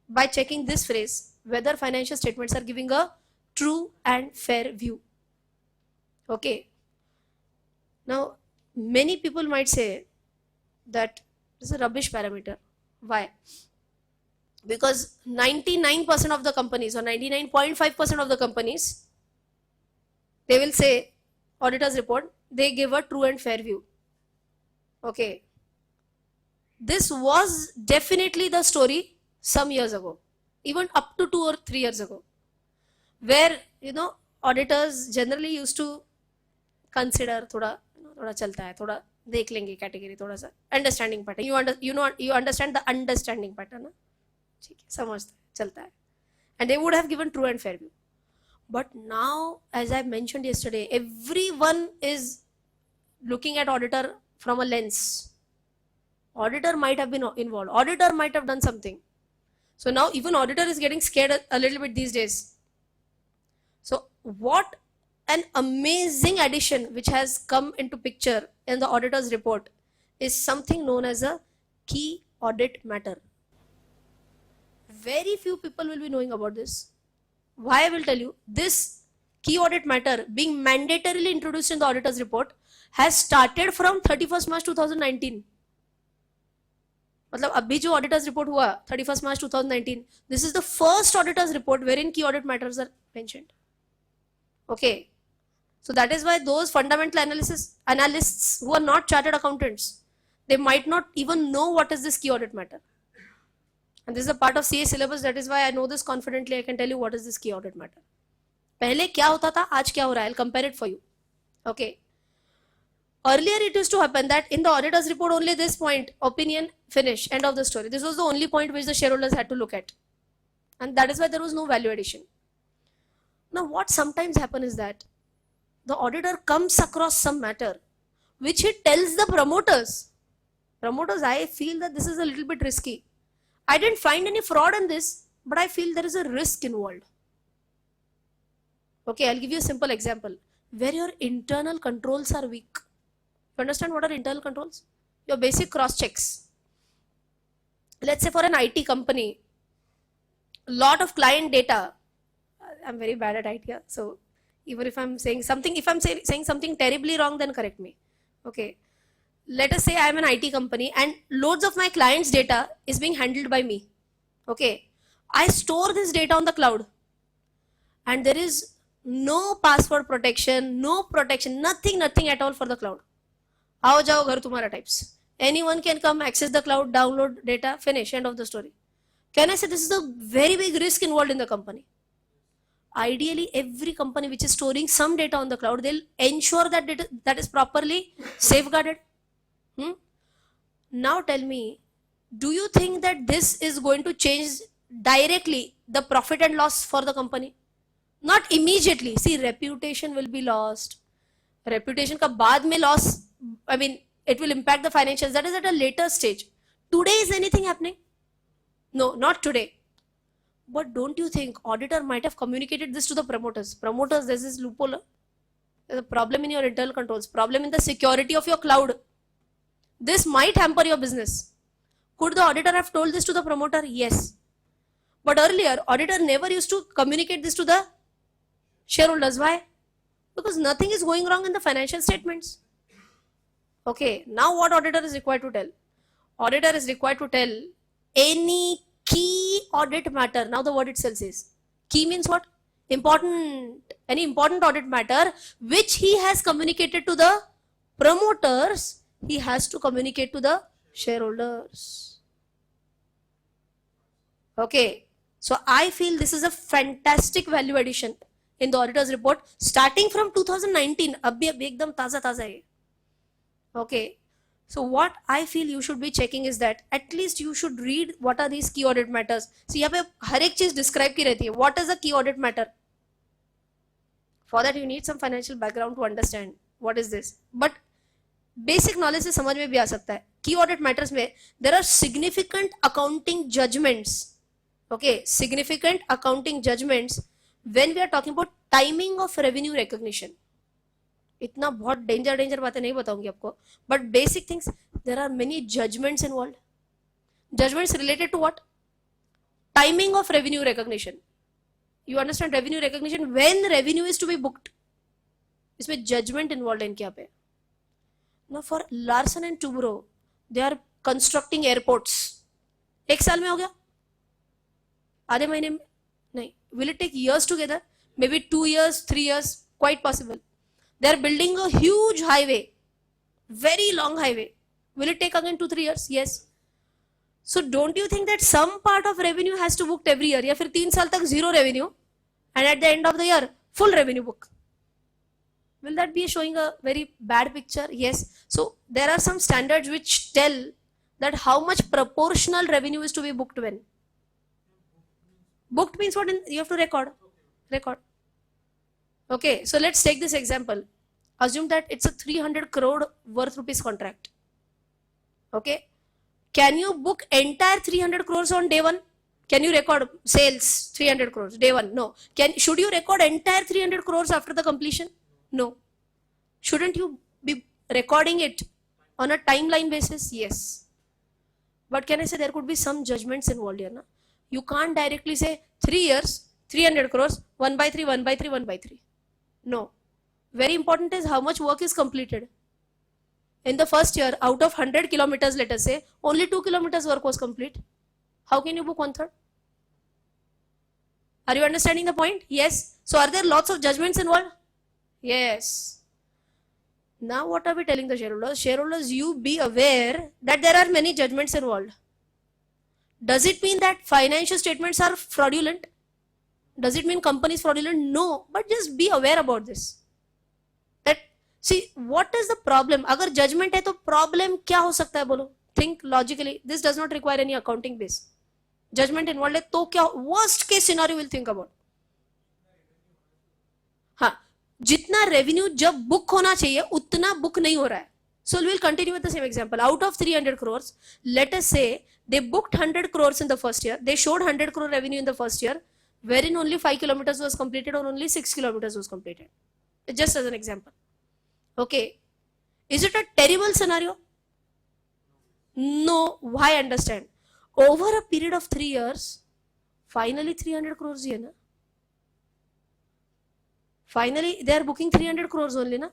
By checking this phrase, whether financial statements are giving a true and fair view. Okay. Now, many people might say that this is a rubbish parameter. Why? Because 99% of the companies or 99.5% of the companies, they will say, auditor's report, they give a true and fair view. Okay. This was definitely the story some years ago, even up to 2 or 3 years ago, where auditors generally used to consider thoda chalta hai, thoda dekh lenge category, thoda sa understanding pattern. You understand the understanding pattern, na? ठीक है, समझते हैं, चलता है. And they would have given true and fair view. But now, as I mentioned yesterday, everyone is looking at auditor from a lens. Auditor might have been involved. Auditor might have done something. So now even auditor is getting scared a little bit these days. So what an amazing addition which has come into picture in the auditor's report is something known as a key audit matter. Very few people will be knowing about this. Why I will tell you, this key audit matter being mandatorily introduced in the auditor's report has started from 31st March 2019. मतलब अभी जो auditor's report हुआ 31st March 2019, this is the first auditor's report wherein key audit matters are mentioned. Okay. So that is why those fundamental analysts who are not chartered accountants, they might not even know what is this key audit matter. And this is a part of CA syllabus. That is why I know this confidently. I can tell you what is this key audit matter. पहले क्या होता था, आज क्या हो रहा है? I'll compare it for you. Okay. Earlier it used to happen that in the auditor's report only this point, opinion, finish, end of the story. This was the only point which the shareholders had to look at. And that is why there was no value addition. Now what sometimes happens is that the auditor comes across some matter which he tells the promoters. Promoters, I feel that this is a little bit risky. I didn't find any fraud in this, but I feel there is a risk involved. Okay, I'll give you a simple example. Where your internal controls are weak. You understand what are internal controls? Your basic cross checks. Let's say for an IT company, lot of client data. I'm very bad at IT here, so even if I'm saying something, if I'm saying something terribly wrong, then correct me. Okay. Let us say I am an IT company and loads of my clients' data is being handled by me. Okay. I store this data on the cloud and there is no password protection, no protection, nothing at all for the cloud. Aao jao ghar tumhara types. Anyone can come, access the cloud, download data, finish, end of the story. Can I say this is a very big risk involved in the company? ideally every company which is storing some data on the cloud, they'll ensure that data, that is properly safeguarded. Now tell me, do you think that this is going to change directly the profit and loss for the company? Not immediately. See, reputation will be lost. Reputation ka baad mein loss, I mean, it will impact the financials. That is at a later stage. Today is anything happening? No, not today. But don't you think auditor might have communicated this to the promoters? Promoters, there's this loophole. There's a problem in your internal controls, problem in the security of your cloud. This might hamper your business. Could the auditor have told this to the promoter? Yes. But earlier, auditor never used to communicate this to the shareholders. Why? Because nothing is going wrong in the financial statements. Okay, now what auditor is required to tell? Auditor is required to tell any key audit matter. Now the word itself says. Key means what? Important. Any important audit matter which he has communicated to the promoters, he has to communicate to the shareholders. Okay. So I feel this is a fantastic value addition in the auditor's report starting from 2019. Abhi ekdam taza hai. Okay. So what I feel you should be checking is that at least you should read what are these key audit matters. See, यहाँ पे हर एक चीज describe की रहती है. What is a key audit matter? For that you need some financial background to understand what is this. But basic knowledge से समझ में भी आ सकता है. Key audit matters में there are significant accounting judgments. Okay, significant accounting judgments when we are talking about timing of revenue recognition. इतना बहुत danger बातें नहीं बताऊंगी आपको, but basic things, there are many judgements involve. Judgements related to what? Timing of revenue recognition. You understand? Revenue recognition when revenue is to be booked, इसमें judgement involve है इनके यहाँ पे. Now for Larsen and Toubro they are constructing airports. एक साल में हो गया? आधे महीने में? नहीं. Will it take years together? Maybe 2 years, 3 years, quite possible. They are building a huge highway, very long highway. Will it take again 2-3 years? Yes. So don't you think that some part of revenue has to be booked every year? या फिर 3 साल तक zero revenue and at the end of the year full revenue book? Will that be showing a very bad picture? Yes. So there are some standards which tell that how much proportional revenue is to be booked when. Booked means what? You have to record. Okay, so let's take this example. Assume that it's a 300 crore worth rupees contract. Okay, can you book entire 300 crores on day one? Can you record sales 300 crores day one? No. Should you record entire 300 crores after the completion? No. Shouldn't you be recording it on a timeline basis? Yes. But can I say there could be some judgments involved here? Na? You can't directly say 3 years, 300 crores, 1 by 3, 1 by 3, 1 by 3. No. Very important is how much work is completed. In the first year, out of 100 kilometers, let us say, only 2 kilometers work was complete. How can you book 1/3? Are you understanding the point? Yes. So are there lots of judgments involved? Yes. Now what are we telling the shareholders? Shareholders, you be aware that there are many judgments involved. Does it mean that financial statements are fraudulent? Does it mean company is fraudulent? No. But just be aware about this. That, see, what is the problem? अगर judgment है तो problem क्या हो सकता है बोलो? Think logically. This does not require any accounting base. Judgment involved है तो क्या? Worst case scenario will think about. हाँ, जितना revenue जब book होना चाहिए उतना book नहीं हो रहा है. So we'll continue with the same example. Out of 300 crores, let us say they booked 100 crores in the first year. They showed 100 crore revenue in the first year, wherein only 5 kilometers was completed or only 6 kilometers was completed. Just as an example. Okay. Is it a terrible scenario? No. Why? Understand. Over a period of 3 years, finally 300 crores here, na? Finally, they are booking 300 crores only, na?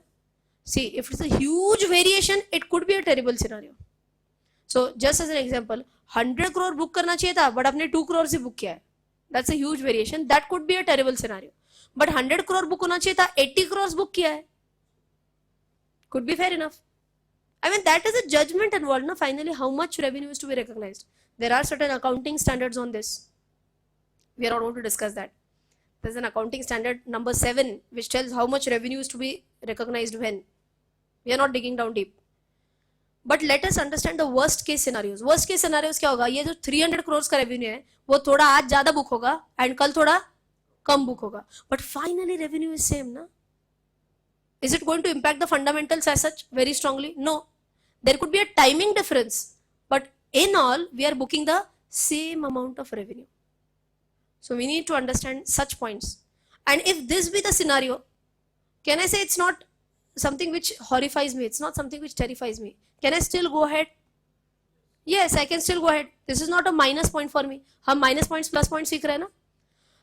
See, if it's a huge variation, it could be a terrible scenario. So, just as an example, 100 crore book करना चाहिए था, but आपने 2 crores ही book किया है. That's a huge variation. That could be a terrible scenario. But 100 crore book होना चाहिए था, 80 crores book किया है. Could be fair enough. I mean, that is a judgment involved, na? Finally, how much revenue is to be recognized. There are certain accounting standards on this. We are not going to discuss that. There's an accounting standard number 7 which tells how much revenue is to be recognized when. We are not digging down deep. But let us understand the worst case scenarios. Worst case scenarios क्या होगा? ये जो 300 crores का revenue है, वो थोड़ा आज ज़्यादा book होगा and कल थोड़ा कम book होगा. But finally revenue is same, ना? Is it going to impact the fundamentals as such very strongly? No. There could be a timing difference, but in all, we are booking the same amount of revenue. So we need to understand such points. And if this be the scenario, can I say it's not something which horrifies me? It's not something which terrifies me. Can I still go ahead? Yes, I can still go ahead. This is not a minus point for me. हम minus points plus points सीख रहे हैं ना?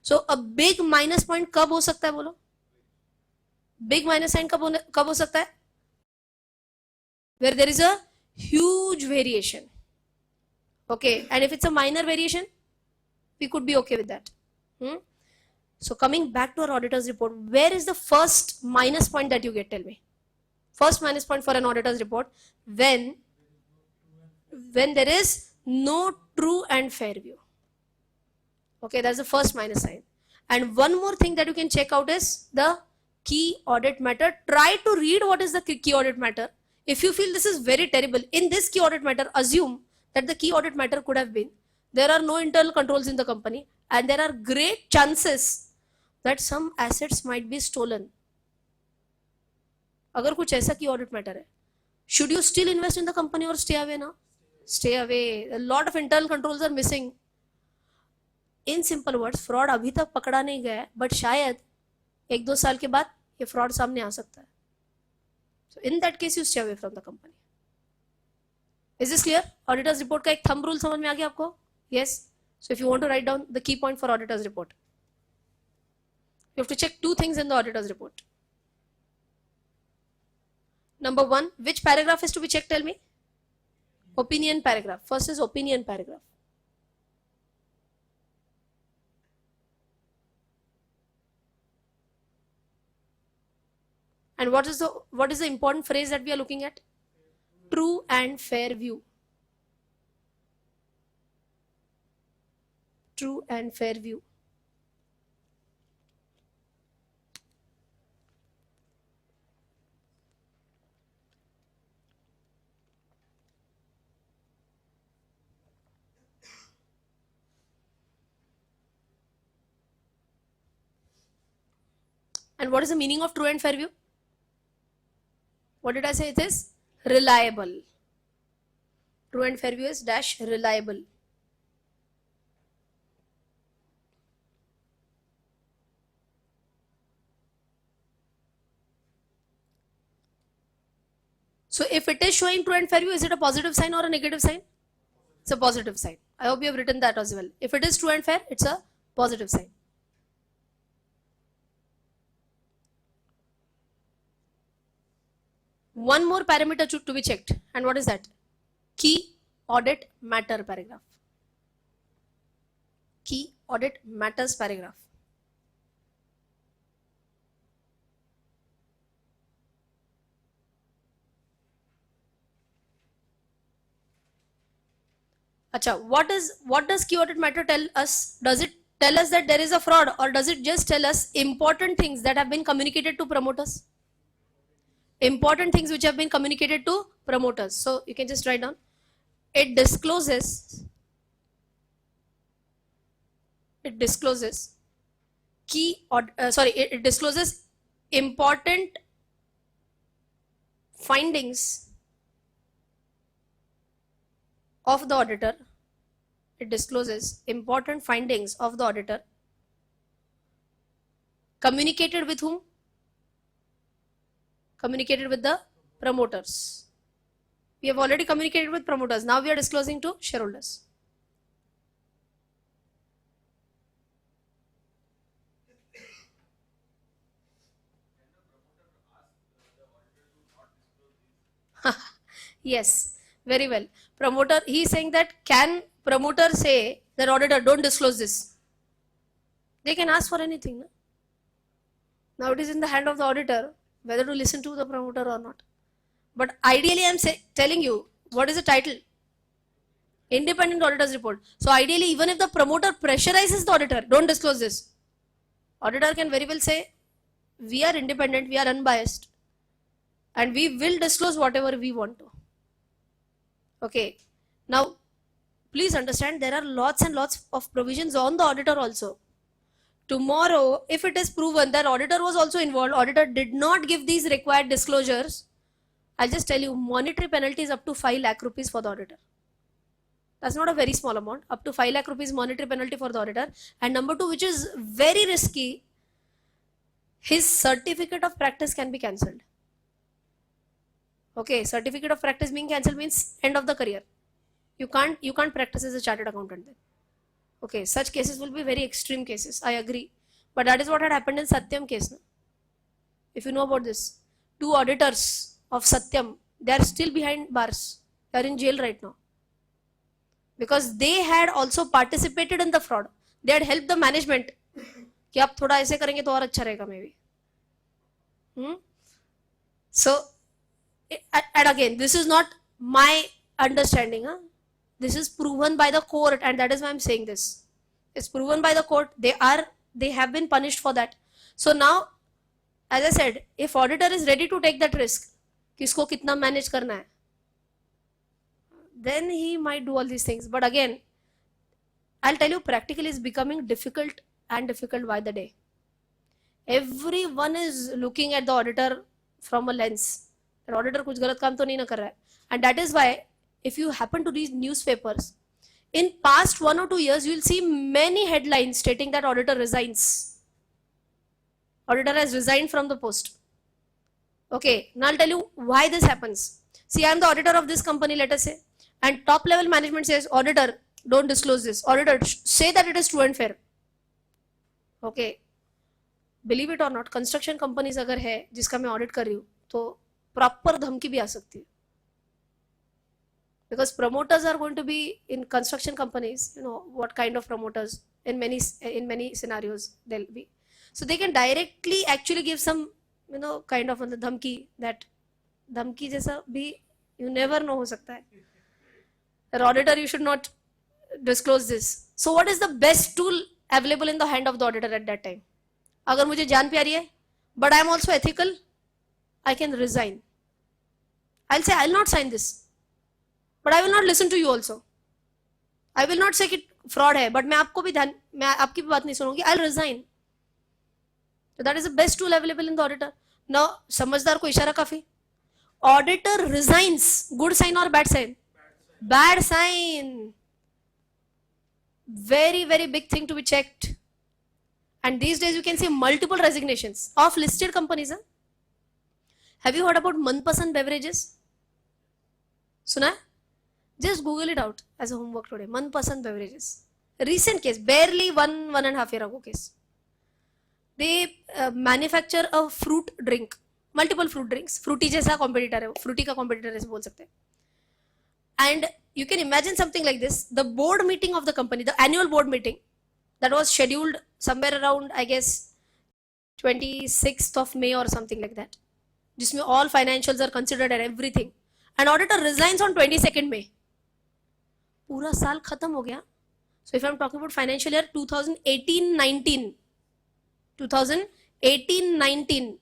So a big minus point कब हो सकता है बोलो? Big minus sign कब हो सकता है? Where there is a huge variation. Okay, and if it's a minor variation, we could be okay with that. So coming back to our auditor's report, where is the first minus point that you get? Tell me. First minus point for an auditor's report, when there is no true and fair view. Okay, that's the first minus sign. And one more thing that you can check out is the key audit matter. Try to read what is the key audit matter. If you feel this is very terrible, in this key audit matter, assume that the key audit matter could have been, there are no internal controls in the company and there are great chances that some assets might be stolen. अगर कुछ ऐसा की audit matter है, should you still invest in the company or stay away now? Stay away. A lot of internal controls are missing. In simple words, fraud अभी तक पकड़ा नहीं गया है, but शायद 1-2 साल के बाद ये fraud सामने आ सकता है. So in that case, you stay away from the company. Is this clear? Auditor's report का एक thumb rule समझ में आ गया आपको? Yes. So if you want to write down the key point for auditor's report, you have to check 2 things in the auditor's report. Number 1, which paragraph is to be checked? Tell me. Opinion paragraph. First is opinion paragraph. And what is the important phrase that we are looking at? True and fair view. True and fair view. And what is the meaning of true and fair view? What did I say it is? Reliable. True and fair view is dash reliable. So if it is showing true and fair view, is it a positive sign or a negative sign? It's a positive sign. I hope you have written that as well. If it is true and fair, it's a positive sign. One more parameter to be checked, and what is that? Key audit matter paragraph. Key audit matters paragraph. Acha, what does key audit matter tell us? Does it tell us that there is a fraud, or does it just tell us important things that have been communicated to promoters? Important things which have been communicated to promoters. So you can just write down. It discloses it discloses important findings of the auditor. It discloses important findings of the auditor. Communicated with whom? Communicated with the promoters. We have already communicated with promoters. Now we are disclosing to shareholders. Yes, very well. Promoter, he is saying that, can promoter say that auditor, don't disclose this? They can ask for anything. No? Now it is in the hand of the auditor whether to listen to the promoter or not. But ideally I am telling you, what is the title? Independent auditor's report. So ideally, even if the promoter pressurizes the auditor, don't disclose this. Auditor can very well say, we are independent, we are unbiased, and we will disclose whatever we want to. Okay. Now, please understand, there are lots and lots of provisions on the auditor also. Tomorrow, if it is proven that auditor was also involved, auditor did not give these required disclosures, I'll just tell you, monetary penalty is up to 5 lakh rupees for the auditor. That's not a very small amount. Up to 5 lakh rupees monetary penalty for the auditor. And number 2, which is very risky, his certificate of practice can be cancelled. Okay, certificate of practice being cancelled means end of the career. You can't practice as a chartered accountant then. Okay, such cases will be very extreme cases. I agree. But that is what had happened in Satyam case. No? If you know about this, 2 auditors of Satyam, they are still behind bars. They are in jail right now. Because they had also participated in the fraud. They had helped the management. कि आप थोड़ा ऐसे करेंगे तो और अच्छा रहेगा maybe. So, and again, this is not my understanding. This is proven by the court, and that is why I'm saying this. It's proven by the court. They have been punished for that. So now, as I said, if auditor is ready to take that risk, किसको कितना manage करना है, then he might do all these things. But again, I'll tell you, practically is becoming difficult and difficult by the day. Everyone is looking at the auditor from a lens. The auditor कुछ गलत काम तो नहीं ना कर रहा है. And that is why, if you happen to read newspapers, in past 1 or 2 years, you will see many headlines stating that auditor resigns. Auditor has resigned from the post. Okay, now I'll tell you why this happens. See, I am the auditor of this company, let us say, and top level management says, auditor, don't disclose this. Auditor, say that it is true and fair. Okay, believe it or not, construction companies अगर है जिसका मैं audit कर रही हूँ, तो proper धमकी भी आ सकती है. Because promoters are going to be in construction companies, you know what kind of promoters in many scenarios they'll be. So they can directly actually give some, you know, kind of dhamki, that dhamki jaisa bhi you never know हो सकता है. The auditor, you should not disclose this. So what is the best tool available in the hand of the auditor at that time? अगर मुझे जान प्यारी है, but I am also ethical, I can resign. I'll say I'll not sign this, but I will not listen to you also. I will not say कि fraud है, but मैं आपको भी आपकी भी बात नहीं सुनूंगी. I'll resign. So that is the best tool available in the auditor. Now, समझदार को इशारा काफी. Auditor resigns. Good sign or bad sign? Bad sign. Very, very big thing to be checked. And these days you can see multiple resignations of listed companies. Have you heard about Manpasand beverages? Suna? Just Google it out as a homework today. Manpasand beverages. Recent case, barely 1.5 year ago case. They manufacture a fruit drink, multiple fruit drinks. Fruity जैसा competitor है, fruity का competitor ऐसे बोल सकते हैं. And you can imagine something like this. The board meeting of the company, the annual board meeting, that was scheduled somewhere around, I guess, 26th of May or something like that. जिसमें all financials are considered and everything. And auditor resigns on 22nd May. पूरा साल खत्म हो गया. So if I'm talking about financial year 2018-19, 2018-19.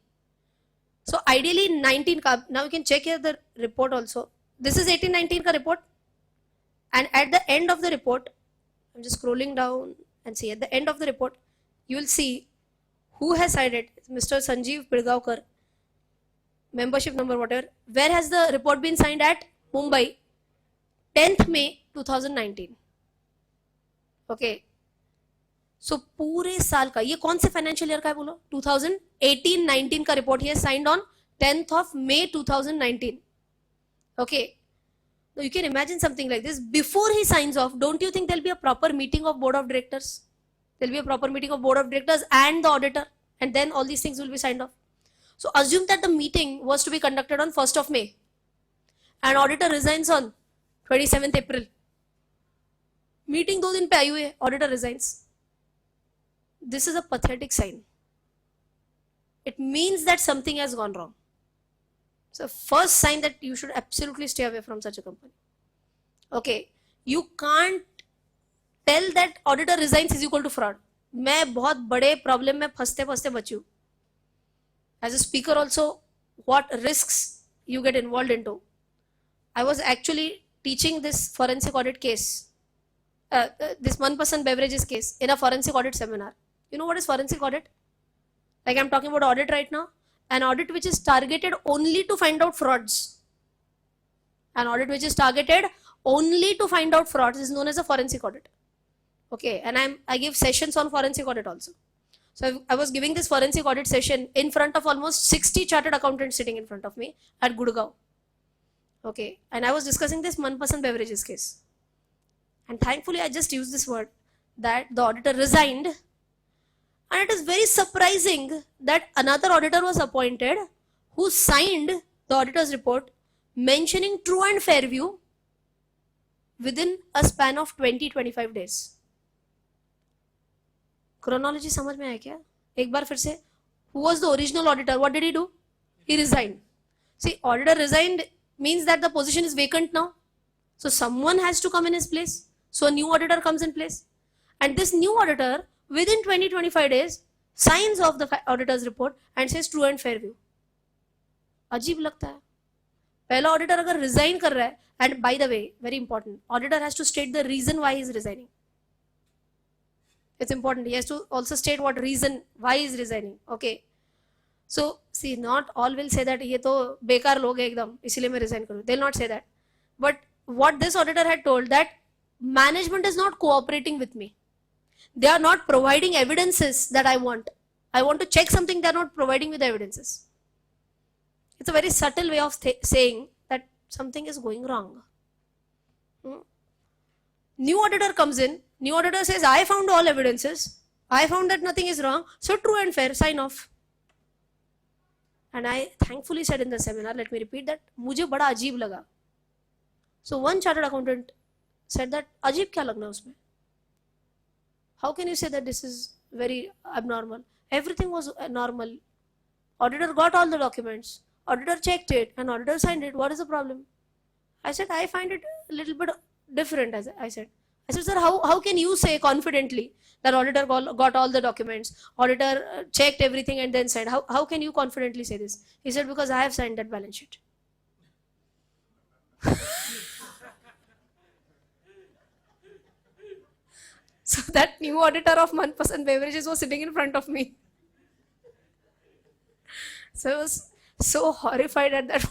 So ideally 19 ka, now you can check here the report also. This is 18-19 ka report. And at the end of the report, I'm just scrolling down and see at the end of the report, you will see who has signed it. Mr. Sanjeev Pilgaonkar, membership number whatever. Where has the report been signed at? Mumbai, 10th May 2019. Okay. So पूरे साल का, ये कौन से financial year का है बोलो? 2018-19 का report he signed on 10th of May 2019. Okay. So you can imagine something like this. Before he signs off, don't you think there'll be a proper meeting of board of directors? There'll be a proper meeting of board of directors and the auditor, and then all these things will be signed off. So assume that the meeting was to be conducted on 1st of May, and auditor resigns on 27th April. Meeting 2 दिन पे आई हुई है, auditor resigns. This is a pathetic sign. It means that something has gone wrong. So first sign that you should absolutely stay away from such a company. Okay, you can't tell that auditor resigns is equal to fraud. मैं बहुत बड़े problem में फंसते फंसते बची हूँ. As a speaker also, what risks you get involved into. I was actually teaching this forensic audit case, this 1% beverages case in a forensic audit seminar. You know what is forensic audit? Like I'm talking about audit right now. An audit which is targeted only to find out frauds. An audit which is targeted only to find out frauds is known as a forensic audit. Okay, and I give sessions on forensic audit also. So I was giving this forensic audit session in front of almost 60 chartered accountants sitting in front of me at Gurgaon. Okay, and I was discussing this 1% beverages case. And thankfully, I just used this word that the auditor resigned. And it is very surprising that another auditor was appointed who signed the auditor's report mentioning true and fair view within a span of 20-25 days. Chronology समझ में आया क्या? एक बार फिर से, who was the original auditor? What did he do? He resigned. See, auditor resigned means that the position is vacant now. So someone has to come in his place. So a new auditor comes in place. And this new auditor, within 20-25 days, signs off the auditor's report and says true and fair view. अजीब लगता है. पहला auditor अगर resign कर रहा है, and by the way, very important, auditor has to state the reason why he is resigning. It's important. He has to also state what reason why he is resigning. Okay. So see, not all will say that ये तो बेकार लोग हैं एकदम, इसीलिए मैं resign करूँ. They'll not say that. But what this auditor had told that management is not cooperating with me. They are not providing evidences that I want. I want to check something, they are not providing me the evidences. It's a very subtle way of saying that something is going wrong. New auditor comes in, new auditor says, I found all evidences, I found that nothing is wrong, so true and fair, sign off. And I thankfully said in the seminar, let me repeat that, मुझे बड़ा अजीब लगा. So one chartered accountant said that, अजीब क्या लगना उसमें? How can you say that this is very abnormal? Everything was normal. Auditor got all the documents, auditor checked it, and auditor signed it. What is the problem? I said, I find it a little bit different, as I said. I said, sir, how can you say confidently that auditor got all the documents, auditor checked everything and then signed? How can you confidently say this? He said, because I have signed that balance sheet. So that new auditor of 1% beverages was sitting in front of me. So I was so horrified at that.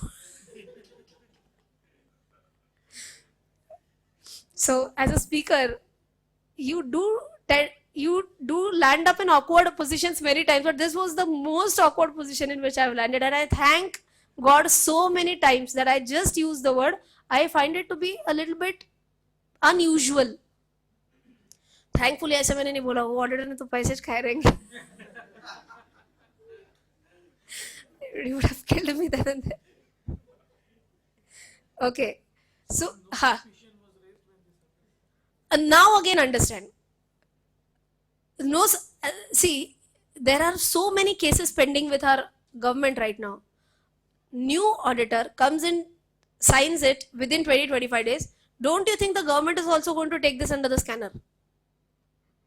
So as a speaker, you do land up in awkward positions many times, but this was the most awkward position in which I have landed, and I thank God so many times that I just use the word. I find it to be a little bit unusual. Thankfully ऐसा मैंने नहीं बोला, वो auditor ने तो पैसे खाए रहेंगे. You would have killed me then and there. Okay, so now again understand. No, see, there are so many cases pending with our government right now. New auditor comes in, signs it within 20-25 days. Don't you think the government is also going to take this under the scanner?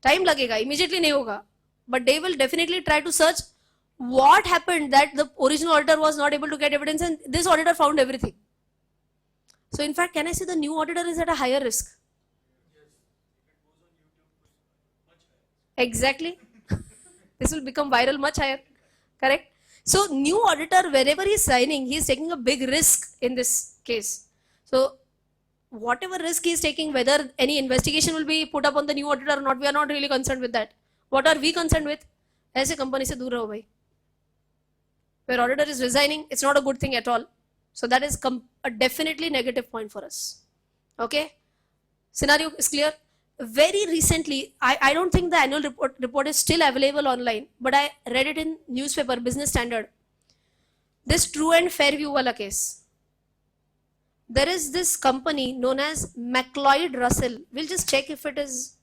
Time लगेगा, immediately नहीं होगा, but they will definitely try to search what happened that the original auditor was not able to get evidence and this auditor found everything. So in fact, can I say the new auditor is at a higher risk? Exactly. This will become viral much higher. Correct? So new auditor, wherever he is signing, he is taking a big risk in this case. So whatever risk he is taking, whether any investigation will be put up on the new auditor or not, we are not really concerned with that. What are we concerned with? ऐसे company से दूर रहो भाई. Where auditor is resigning, it's not a good thing at all. So that is a definitely negative point for us. Okay? Scenario is clear? Very recently, I don't think the annual report is still available online, but I read it in newspaper, Business Standard. This true and fair view wala case. There is this company known as McLeod Russell. We'll just check if it is.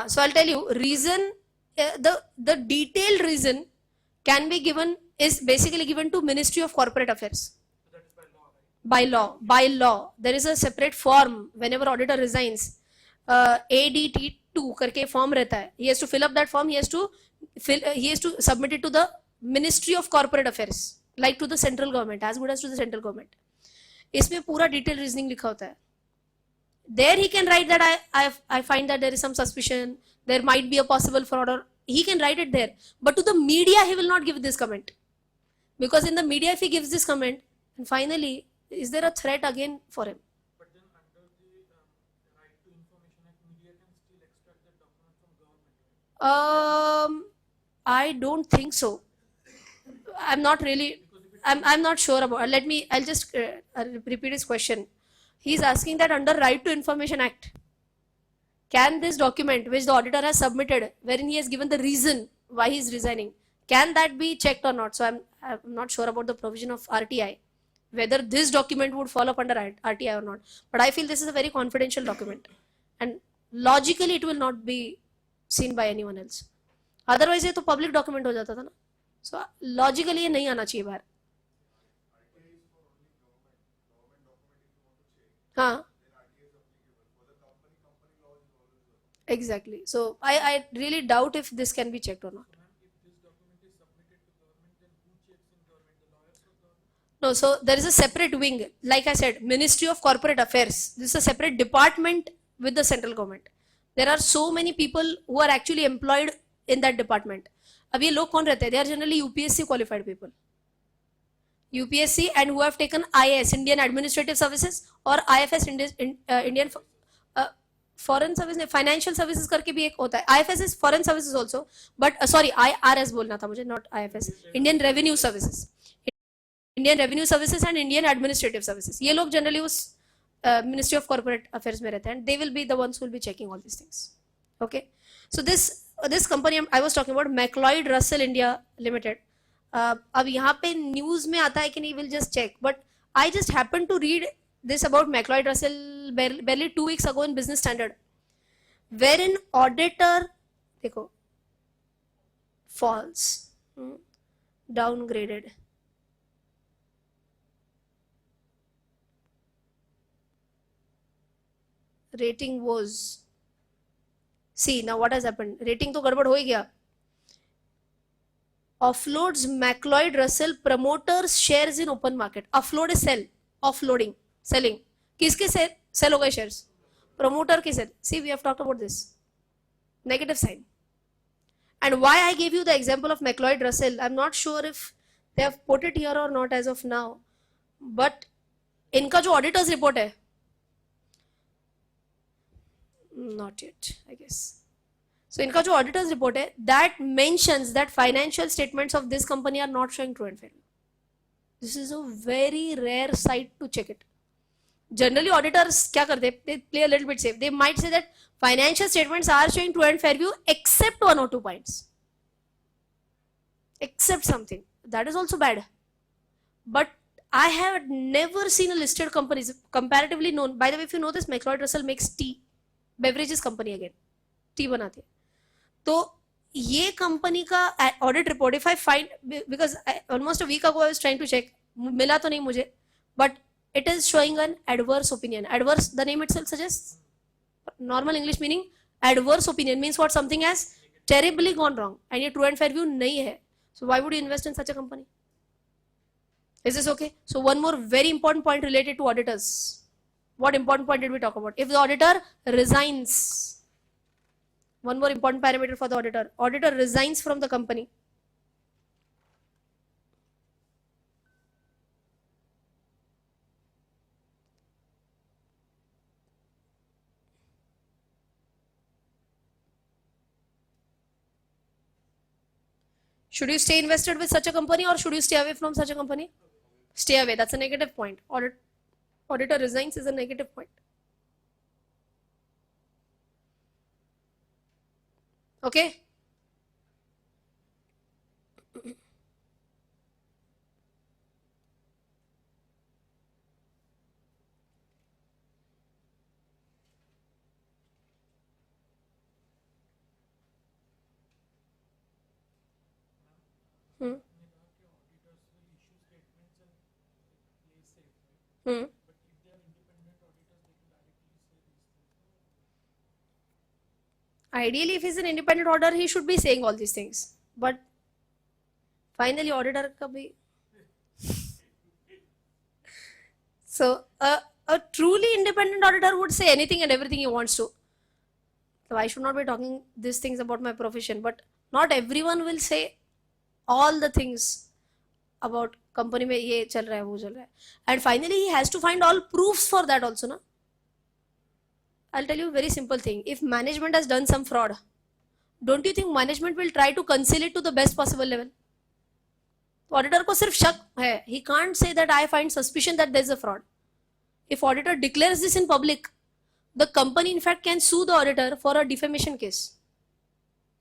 So I'll tell you, reason, the detailed reason can be given, is basically given to Ministry of Corporate Affairs. That by law there is a separate form whenever auditor resigns. ADT2 करके form रहता है. He has to fill up that form. He has to submit it to the Ministry of Corporate Affairs, like to the central government, as good as to the central government. इसमें पूरा detailed reasoning लिखा होता है. There he can write that I find that there is some suspicion, there might be a possible fraud, or he can write it there. But to the media he will not give this comment, because in the media if he gives this comment, and finally is there a threat again for him? But then under the Right to Information Act, media can still extract the document from government, right? I don't think so. I'm not really. I'm not sure about. I'll just repeat his question. He's asking that under Right to Information Act, can this document which the auditor has submitted, wherein he has given the reason why he is resigning, can that be checked or not? So I'm not sure about the provision of RTI, whether this document would fall up under RTI or not. But I feel this is a very confidential document, and logically it will not be seen by anyone else. Otherwise ये तो public document हो जाता था ना. So logically ये नहीं आना चाहिए बाहर. हाँ. Exactly. So I really doubt if this can be checked or not. If this document is submitted to government, then who checks in government? The lawyers of government? No, so there is a separate wing. Like I said, Ministry of Corporate Affairs. This is a separate department with the central government. There are so many people who are actually employed in that department. अब ये लोग कौन रहते हैं? They are generally UPSC qualified people. UPSC and who have taken IAS, Indian Administrative Services, or IFS, Indian Foreign Service, Financial Services करके भी एक होता है. IFS is Foreign Services also, but sorry, IRS बोलना था मुझे, not IFS. Indian Revenue Services. Indian Revenue Services and Indian Administrative Services. ये लोग generally उस Ministry of Corporate Affairs में रहते हैं, and they will be the ones who will be checking all these things. Okay, so this company I was talking about, McLeod Russell India Limited. अब यहाँ पे news में आता है कि नहीं, will just check. But I just happen to read this about McLeod Russell barely 2 weeks ago in Business Standard, wherein auditor देखो false, downgraded, rating was, see now what has happened, rating तो गड़बड़ हो ही गया. Offloads McLeod Russell promoters shares in open market. Offload is sell, offloading, selling. किसके sell हो गए shares? Promoter के sell. See, we have talked about this. Negative sign. And why I gave you the example of McLeod Russell, I'm not sure if they have put it here or not as of now. But इनका जो auditors report है, not yet, I guess. So इनका जो auditors report है, that mentions that financial statements of this company are not showing true and fair. This is a very rare site to check it. Generally auditors क्या करते हैं? They play a little bit safe. They might say that financial statements are showing true and fair view except 1 or 2 points. Except something. That is also bad. But I have never seen a listed company comparatively known. By the way, if you know this, McLeod Russell makes tea. Beverages company again. Tea बनाती है. तो ये company का audit report, if I find, because almost a week ago I was trying to check, मिला तो नहीं मुझे, but it is showing an adverse opinion. Adverse, the name itself suggests, normal English meaning, adverse opinion means what? Something has terribly gone wrong, and ये true and fair view नहीं है. So why would you invest in such a company? Is this okay? So one more very important point related to auditors. What important point did we talk about? If the auditor resigns, one more important parameter for the auditor. Auditor resigns from the company. Should you stay invested with such a company, or should you stay away from such a company? Stay away. That's a negative point. Auditor resigns is a negative point. Okay? Hmm. But if they are independent auditors, they can directly say these things. Ideally, if he's an independent auditor, he should be saying all these things. But finally, auditor ka bhi. So a truly independent auditor would say anything and everything he wants to. So I should not be talking these things about my profession, but not everyone will say all the things about company में ये चल रहा है वो चल रहा है. And finally he has to find all proofs for that also, na. I'll tell you a very simple thing. If management has done some fraud, don't you think management will try to conceal it to the best possible level? तो auditor को सिर्फ शक है. He can't say that I find suspicion that there is a fraud. If auditor declares this in public, the company in fact can sue the auditor for a defamation case.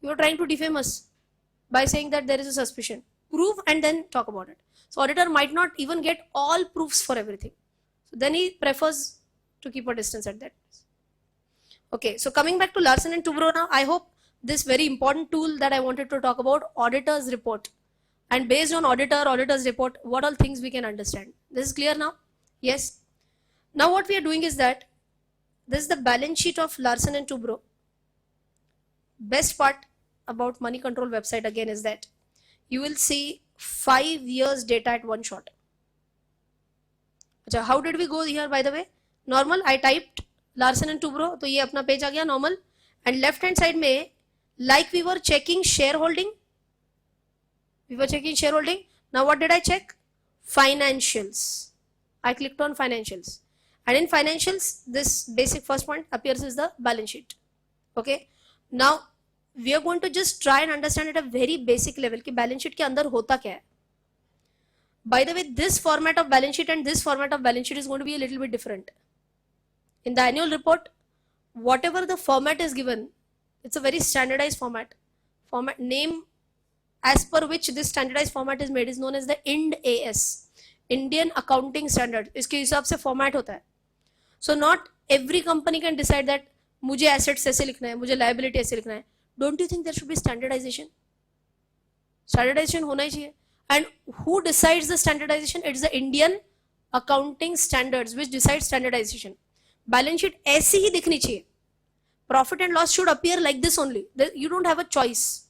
You are trying to defame us by saying that there is a suspicion. Prove and then talk about it. So auditor might not even get all proofs for everything. So then he prefers to keep a distance at that. Okay, so coming back to Larsen and Toubro now, I hope this very important tool that I wanted to talk about, auditor's report. And based on auditor's report, what all things we can understand. This is clear now? Yes. Now what we are doing is that this is the balance sheet of Larsen and Toubro. Best part about money control website again is that you will see 5 years data at one shot. अच्छा, how did we go here by the way? Normal, I typed Larsen and Toubro, तो ये अपना page आ गया normal. And left hand side में, like we were checking shareholding. We were checking shareholding. Now what did I check? Financials. I clicked on financials. And in financials, this basic first point appears as the balance sheet. Okay. Now we are going to just try and understand at a very basic level कि balance sheet के अंदर होता क्या है. By the way, this format of balance sheet and this format of balance sheet is going to be a little bit different. In the annual report, whatever the format is given, it's a very standardized format. Format name as per which this standardized format is made is known as the IND AS, Indian Accounting Standard. इसके हिसाब से format होता है. So not every company can decide that मुझे assets ऐसे लिखना है, मुझे liability ऐसे लिखना है. Don't you think there should be standardization? Standardization होना ही चाहिए. And who decides the standardization? It's the Indian Accounting Standards which decides standardization. Balance sheet ऐसी ही दिखनी चाहिए. Profit and loss should appear like this only. You don't have a choice.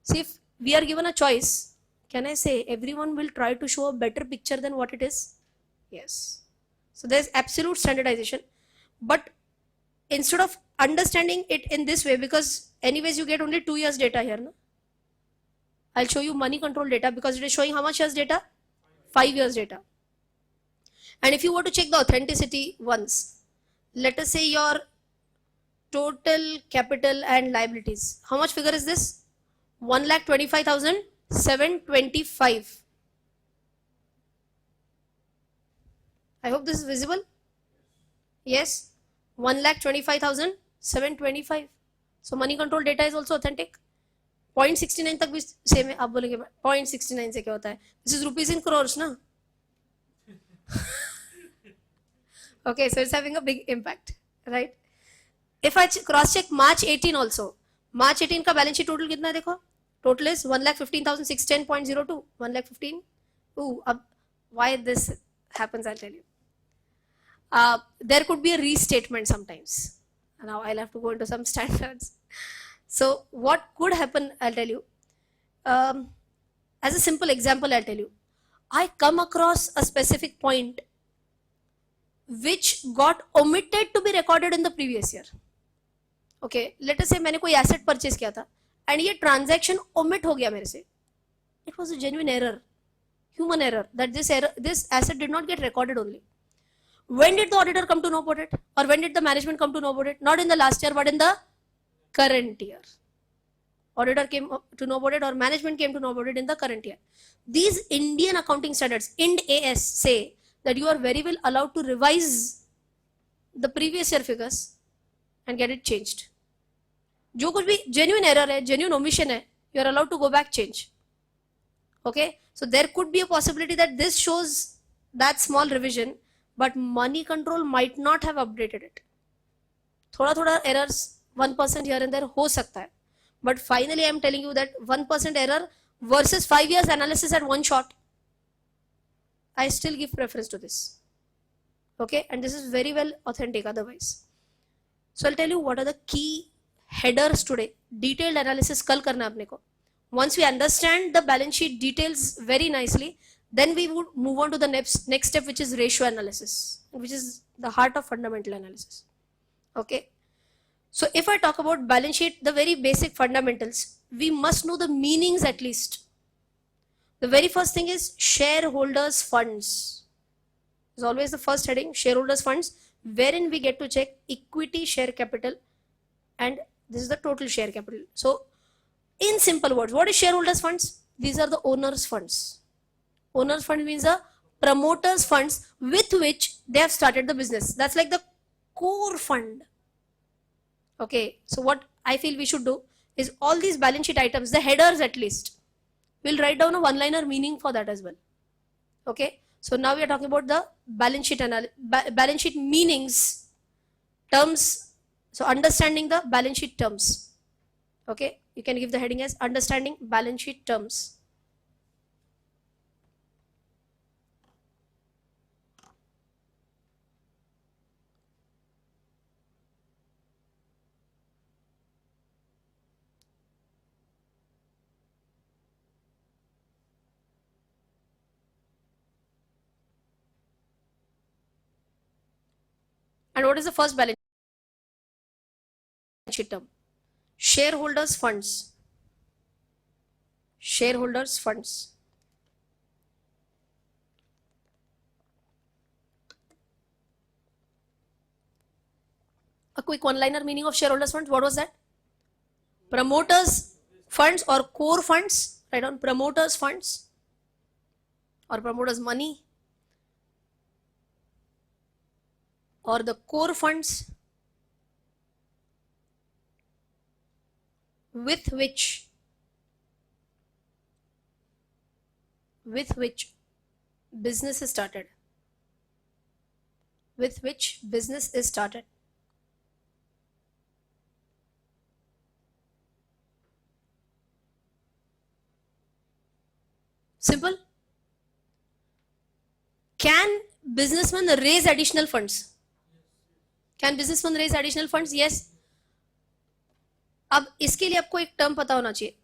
See, if we are given a choice, can I say everyone will try to show a better picture than what it is? Yes. So there's absolute standardization. But instead of understanding it in this way, because anyways you get only 2 years data here, no? I'll show you money control data because it is showing how much years data? 5 years data. And if you were to check the authenticity once, let us say your total capital and liabilities. How much figure is this? 1,25,725. I hope this is visible. Yes, 1,25,725. So money control data is also authentic. 0.69 तक भी same है. आप बोलेंगे 0.69 से क्या होता है? This is rupees in crores, ना? Okay, so it's having a big impact, right? If I cross check March 18 also, March 18 का balance sheet total कितना है देखो? Total is 1,15,610.02. 1,15,000. Ooh, why this happens, I'll tell you. There could be a restatement sometimes. Now I'll have to go into some standards. So what could happen, I'll tell you. As a simple example, I'll tell you. I come across a specific point which got omitted to be recorded in the previous year. Okay, let us say मैंने कोई asset purchase किया था and ये transaction omit हो गया मेरे से. It was a genuine error, human error, that this asset did not get recorded only. When did the auditor come to know about it? Or when did the management come to know about it? Not in the last year, but in the current year. Auditor came to know about it or management came to know about it in the current year. These Indian accounting standards, IND AS, say that you are very well allowed to revise the previous year figures and get it changed. जो कुछ भी genuine error है, genuine omission है, you are allowed to go back change. Okay, so there could be a possibility that this shows that small revision, but money control might not have updated it. थोड़ा errors 1% here and there हो सकता है. But finally I am telling you that 1% error versus 5 years analysis at one shot, I still give preference to this. Okay, and this is very well authentic otherwise. So I'll tell you what are the key headers today. Detailed analysis kal karna apne ko. Once we understand the balance sheet details very nicely, then we would move on to the next step, which is ratio analysis, which is the heart of fundamental analysis. Okay, so if I talk about balance sheet, the very basic fundamentals, we must know the meanings at least. The very first thing is shareholders funds is always the first heading, shareholders funds, wherein we get to check equity share capital, and this is the total share capital. So in simple words, what is shareholders funds? These are the owners funds. Owners fund means the promoters funds with which they have started the business. That's like the core fund. Okay, so what I feel we should do is all these balance sheet items, the headers at least, we'll write down a one-liner meaning for that as well. Okay, so now we are talking about the balance sheet balance sheet meanings, terms. So understanding the balance sheet terms. Okay, you can give the heading as understanding balance sheet terms. And what is the first balance sheet term? Shareholders funds. Shareholders funds. A quick one-liner meaning of shareholders funds. What was that? Promoters funds or core funds. Write down promoters funds or promoters money or the core funds with which business is started. With which business is started. Simple. Can businessmen raise additional funds? Can businessmen raise additional funds? Yes. अब इसके लिए आपको एक term पता होना चाहिए.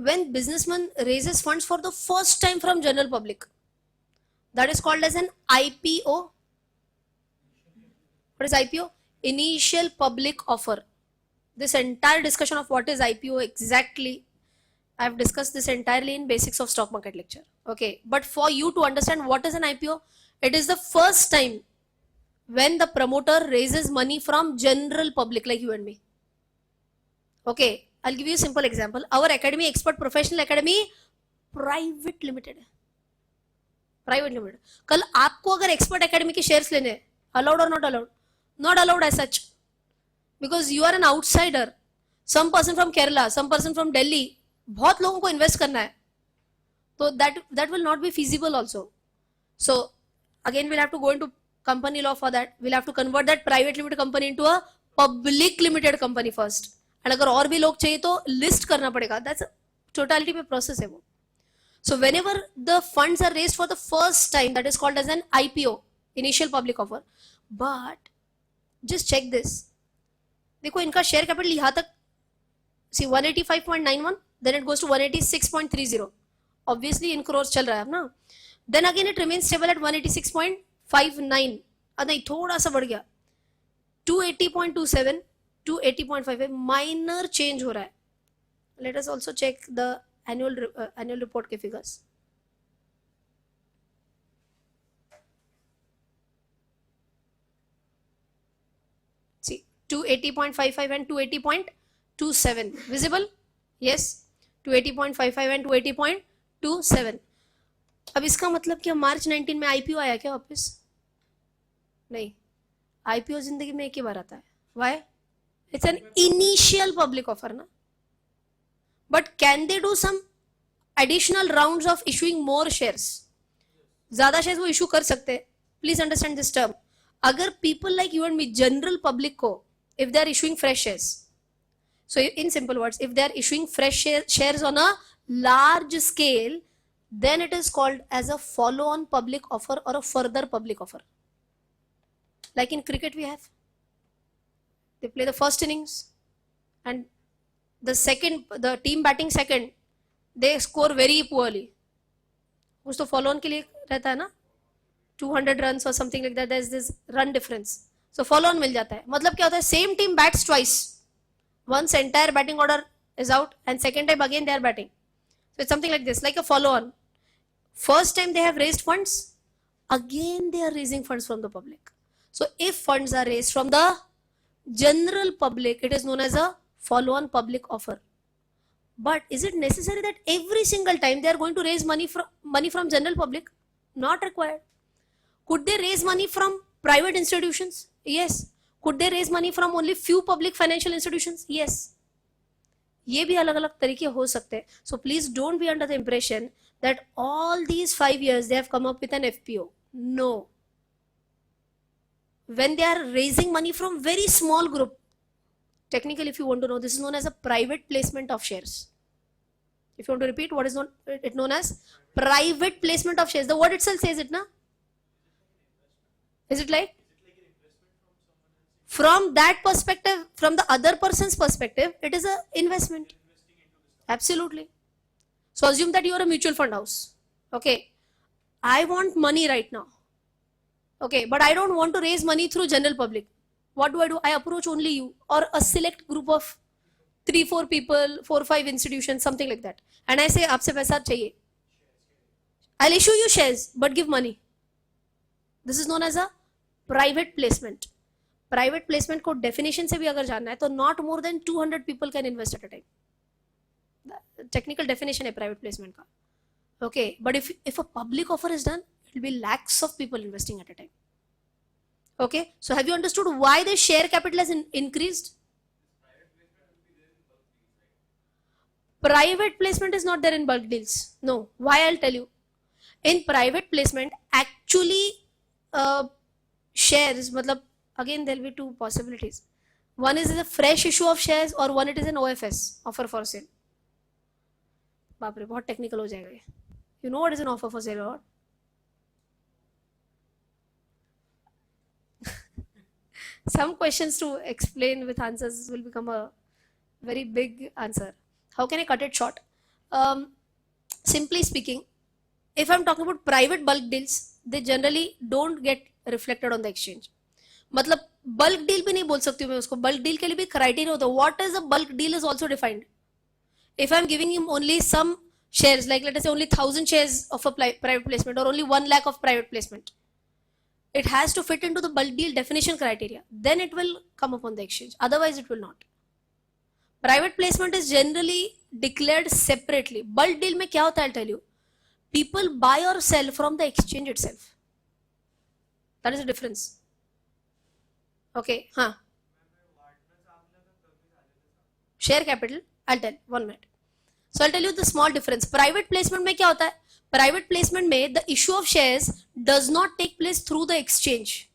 When businessman raises funds for the first time from general public, that is called as an IPO. What is IPO? Initial public offer. This entire discussion of what is IPO exactly, I have discussed this entirely in basics of stock market lecture. Okay, but for you to understand what is an IPO, it is the first time when the promoter raises money from general public like you and me. Okay, I'll give you a simple example. Our academy, Expert Professional Academy, private limited. Private limited. कल आपको अगर Expert Academy के shares लेने हैं, allowed or not allowed? Not allowed as such, because you are an outsider. Some person from Kerala, some person from Delhi, बहुत लोगों को invest करना है, so that will not be feasible also. So again we'll have to go into company law for that. We'll have to convert that private limited company into a public limited company first. And अगर और भी लोग चाहिए तो list करना पड़ेगा. That's a totality पे process है वो. So whenever the funds are raised for the first time, that is called as an IPO, initial public offer. But just check this. देखो इनका share capital यहाँ तक, see 185.91, then it goes to 186.30. Obviously in crores चल रहा है ना. Then again it remains stable at 186.59. नहीं थोड़ा सा बढ़ गया, 280.27, 280.55, minor change हो रहा है. Let us also check the annual report के figures. See 280.55 and 280.27 visible? Yes, 280.55 and 280.27. अब इसका मतलब क्या मार्च 19 में आईपीओ आया क्या वापस? नहीं, आईपीओ जिंदगी में एक ही बार आता है. Why? It's an initial public offer ना. But can they do some additional rounds of issuing more shares? ज़्यादा shares वो issue कर सकते हैं. Please understand this term. अगर people like you and me, general public को, if they are issuing fresh shares, so in simple words, if they are issuing fresh shares on a large scale, then it is called as a follow-on public offer or a further public offer. Like in cricket we have, they play the first innings and the team batting second, they score very poorly. कुछ तो follow on के लिए रहता है ना, 200 runs or something like that, there is this run difference. So follow on मिल जाता है. मतलब क्या होता है, same team bats twice. Once entire batting order is out and second time again they are batting. So it's something like this, like a follow on. First time they have raised funds, again they are raising funds from the public. So if funds are raised from the general public, it is known as a follow on public offer. But is it necessary that every single time they are going to raise money from general public? Not required. Could they raise money from private institutions? Yes. Could they raise money from only few public financial institutions? Yes. ये भी अलग अलग तरीके हो सकते हैं. So please don't be under the impression that all these 5 years they have come up with an FPO. No. When they are raising money from very small group, technically if you want to know, this is known as a private placement of shares. If you want to repeat, what is known as private placement of shares? The word itself says it, na? Is it like? From that perspective, from the other person's perspective, it is an investment. Absolutely. So assume that you are a mutual fund house. Okay. I want money right now. Okay. But I don't want to raise money through general public. What do? I approach only you or a select group of 3-4 people, 4-5 institutions, something like that. And I say, aapse paisa chahiye. I'll issue you shares, but give money. This is known as a private placement. Private placement को definition से भी अगर जानना है तो not more than 200 people can invest at a time. Technical definition है private placement का. Okay, but if a public offer is done, it will be lakhs of people investing at a time. Okay, so have you understood why the share capital has increased? Private placement is not there in bulk deals. No. Why? I'll tell you. In private placement, actually shares, matlab, again there will be two possibilities. One is a fresh issue of shares or one it is an OFS, offer for sale. बाप रे बहुत technical हो जाएगा ये. You know what is an offer for sale or? Some questions to explain with answers will become a very big answer. How can I cut it short? Simply speaking, if I'm talking about private bulk deals, they generally don't get reflected on the exchange. मतलब bulk deal भी नहीं बोल सकती हूँ मैं उसको. Bulk deal के लिए भी criteria होता है. What is a bulk deal is also defined. If I'm giving him only some shares, like let us say only 1,000 shares of a private placement or only 1 lakh of private placement, it has to fit into the bulk deal definition criteria. Then it will come up on the exchange. Otherwise, it will not. Private placement is generally declared separately. Bulk deal में क्या होता है? I'll tell you. People buy or sell from the exchange itself. That is the difference. Okay, हाँ. Share capital, I'll tell. 1 minute. So I'll tell you the small difference. Private placement में क्या होता है? Private placement में the issue of shares does not take place through the exchange.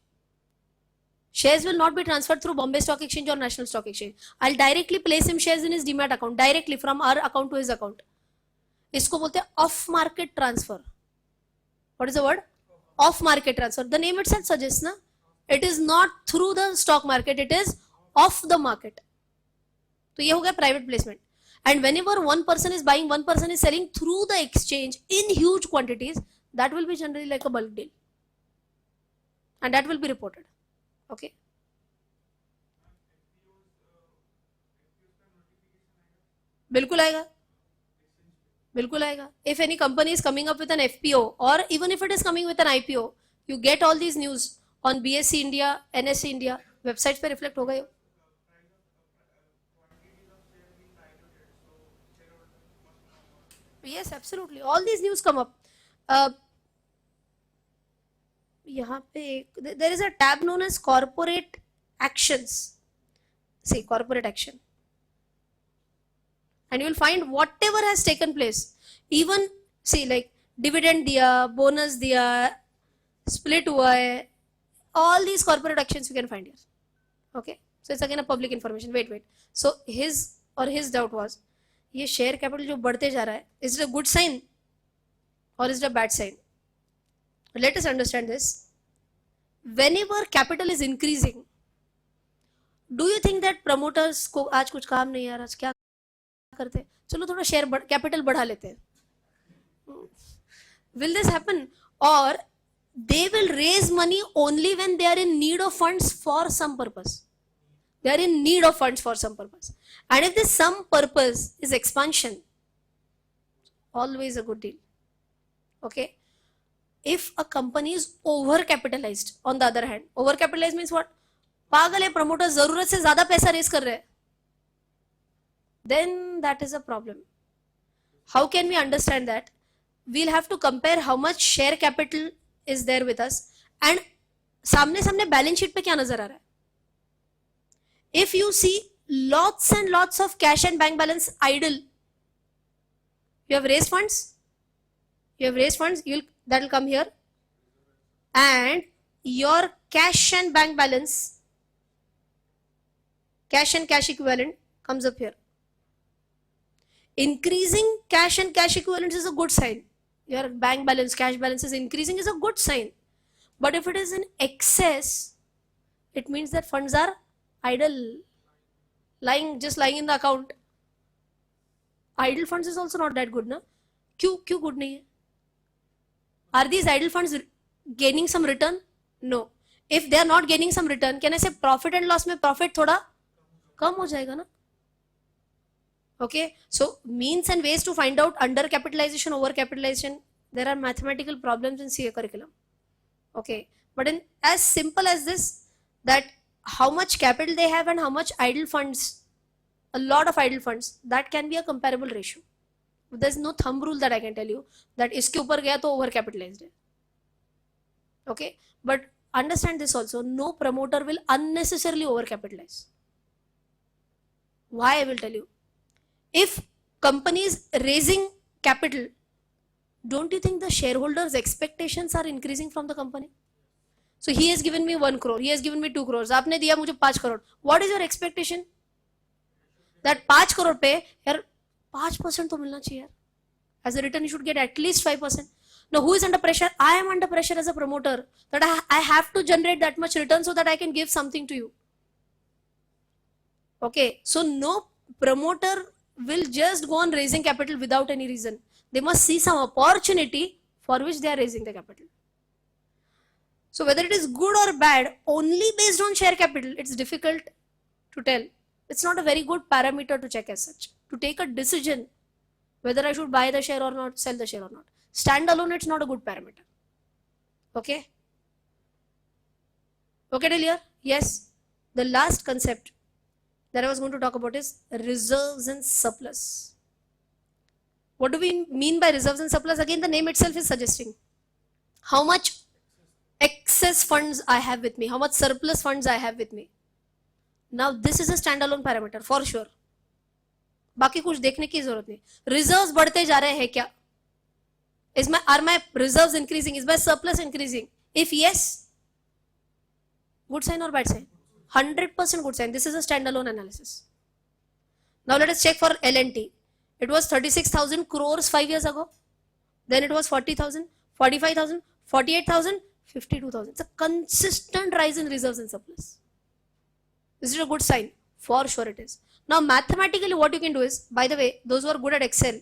Shares will not be transferred through Bombay Stock Exchange or National Stock Exchange. I'll directly place him shares in his Demat account, directly from our account to his account. इसको बोलते हैं off market transfer. What is the word? Off market transfer. The name itself suggests na, it is not through the stock market, it is off the market. तो ये हो गया private placement. And whenever one person is buying, one person is selling through the exchange in huge quantities, that will be generally like a bulk deal. And that will be reported. Okay. बिल्कुल आएगा. बिल्कुल आएगा. If any company is coming up with an FPO or even if it is coming with an IPO, you get all these news on BSE India, NSE India, websites पे reflect हो गए. Yes, absolutely. All these news come up. यहाँ पे there is a tab known as corporate actions. See, corporate action. And you will find whatever has taken place. Even, see, like dividend diya, bonus diya, split हुआ है. All these corporate actions you can find here. Okay. So it's again a public information. Wait. So his doubt was, ये share capital जो बढ़ते जा रहा है, is it a good sign? or is it a bad sign? Let us understand this. Whenever capital is increasing, do you think that promoters को आज कुछ काम नहीं यार, आज क्या करते हैं, चलो थोड़ा शेयर कैपिटल बढ़ा लेते हैं? Will this happen? Or they will raise money only when they are in need of funds for some purpose. They are in need of funds for some purpose. And if this some purpose is expansion, always a good deal. Okay? If a company is overcapitalized, on the other hand, overcapitalized means what? पागल है promoter, जरूरत से ज्यादा पैसा race कर रहे हैं. Then that is a problem. How can we understand that? We'll have to compare how much share capital is there with us and सामने सामने बैलेंस शीट पे क्या नजर आ रहा है. If you see lots and lots of cash and bank balance idle, you have raised funds, that will come here, and your cash and bank balance, cash and cash equivalent comes up here. Increasing cash and cash equivalents is a good sign. Your bank balance, cash balance is increasing is a good sign. But if it is in excess, it means that funds are idle, just lying in the account. Idle funds is also not that good, na? क्यों good नहीं है? Are these idle funds gaining some return? No. If they are not gaining some return, can I say profit and loss में profit थोड़ा कम हो जाएगा ना? Okay, so means and ways to find out undercapitalization, overcapitalization, there are mathematical problems in CA curriculum. Okay, but in as simple as this, that how much capital they have and how much idle funds, a lot of idle funds, that can be a comparable ratio. There's no thumb rule that I can tell you that इसके ऊपर गया तो overcapitalized है. Okay, but understand this also, no promoter will unnecessarily overcapitalize. Why I will tell you. If company is raising capital, don't you think the shareholders' expectations are increasing from the company? So he has given me 1 crore, he has given me 2 crores, आपने दिया मुझे 5 crore. What is your expectation? That 5 crore पे यार 5% तो मिलना चाहिए यार. As a return you should get at least 5%. Now who is under pressure? I am under pressure as a promoter that I have to generate that much return so that I can give something to you. Okay, so no promoter will just go on raising capital without any reason. They must see some opportunity for which they are raising the capital. So whether it is good or bad, only based on share capital, it's difficult to tell. It's not a very good parameter to check as such. To take a decision whether I should buy the share or not, sell the share or not. Standalone, it's not a good parameter. Okay? Okay till here? Yes. The last concept that I was going to talk about is reserves and surplus. What do we mean by reserves and surplus? Again, the name itself is suggesting how much excess funds I have with me, how much surplus funds I have with me. Now this is a standalone parameter for sure. बाकी कुछ देखने की जरूरत नहीं. Reserves बढ़ते जा रहे हैं क्या? Are my reserves increasing? Is my surplus increasing? If yes, good sign or bad sign? 100% good sign. This is a standalone analysis. Now let us check for L&T. It was 36,000 crores 5 years ago. Then it was 40,000, 45,000, 48,000, 52,000. It's a consistent rise in reserves and surplus. Is it a good sign? For sure it is. Now mathematically what you can do is, by the way, those who are good at Excel,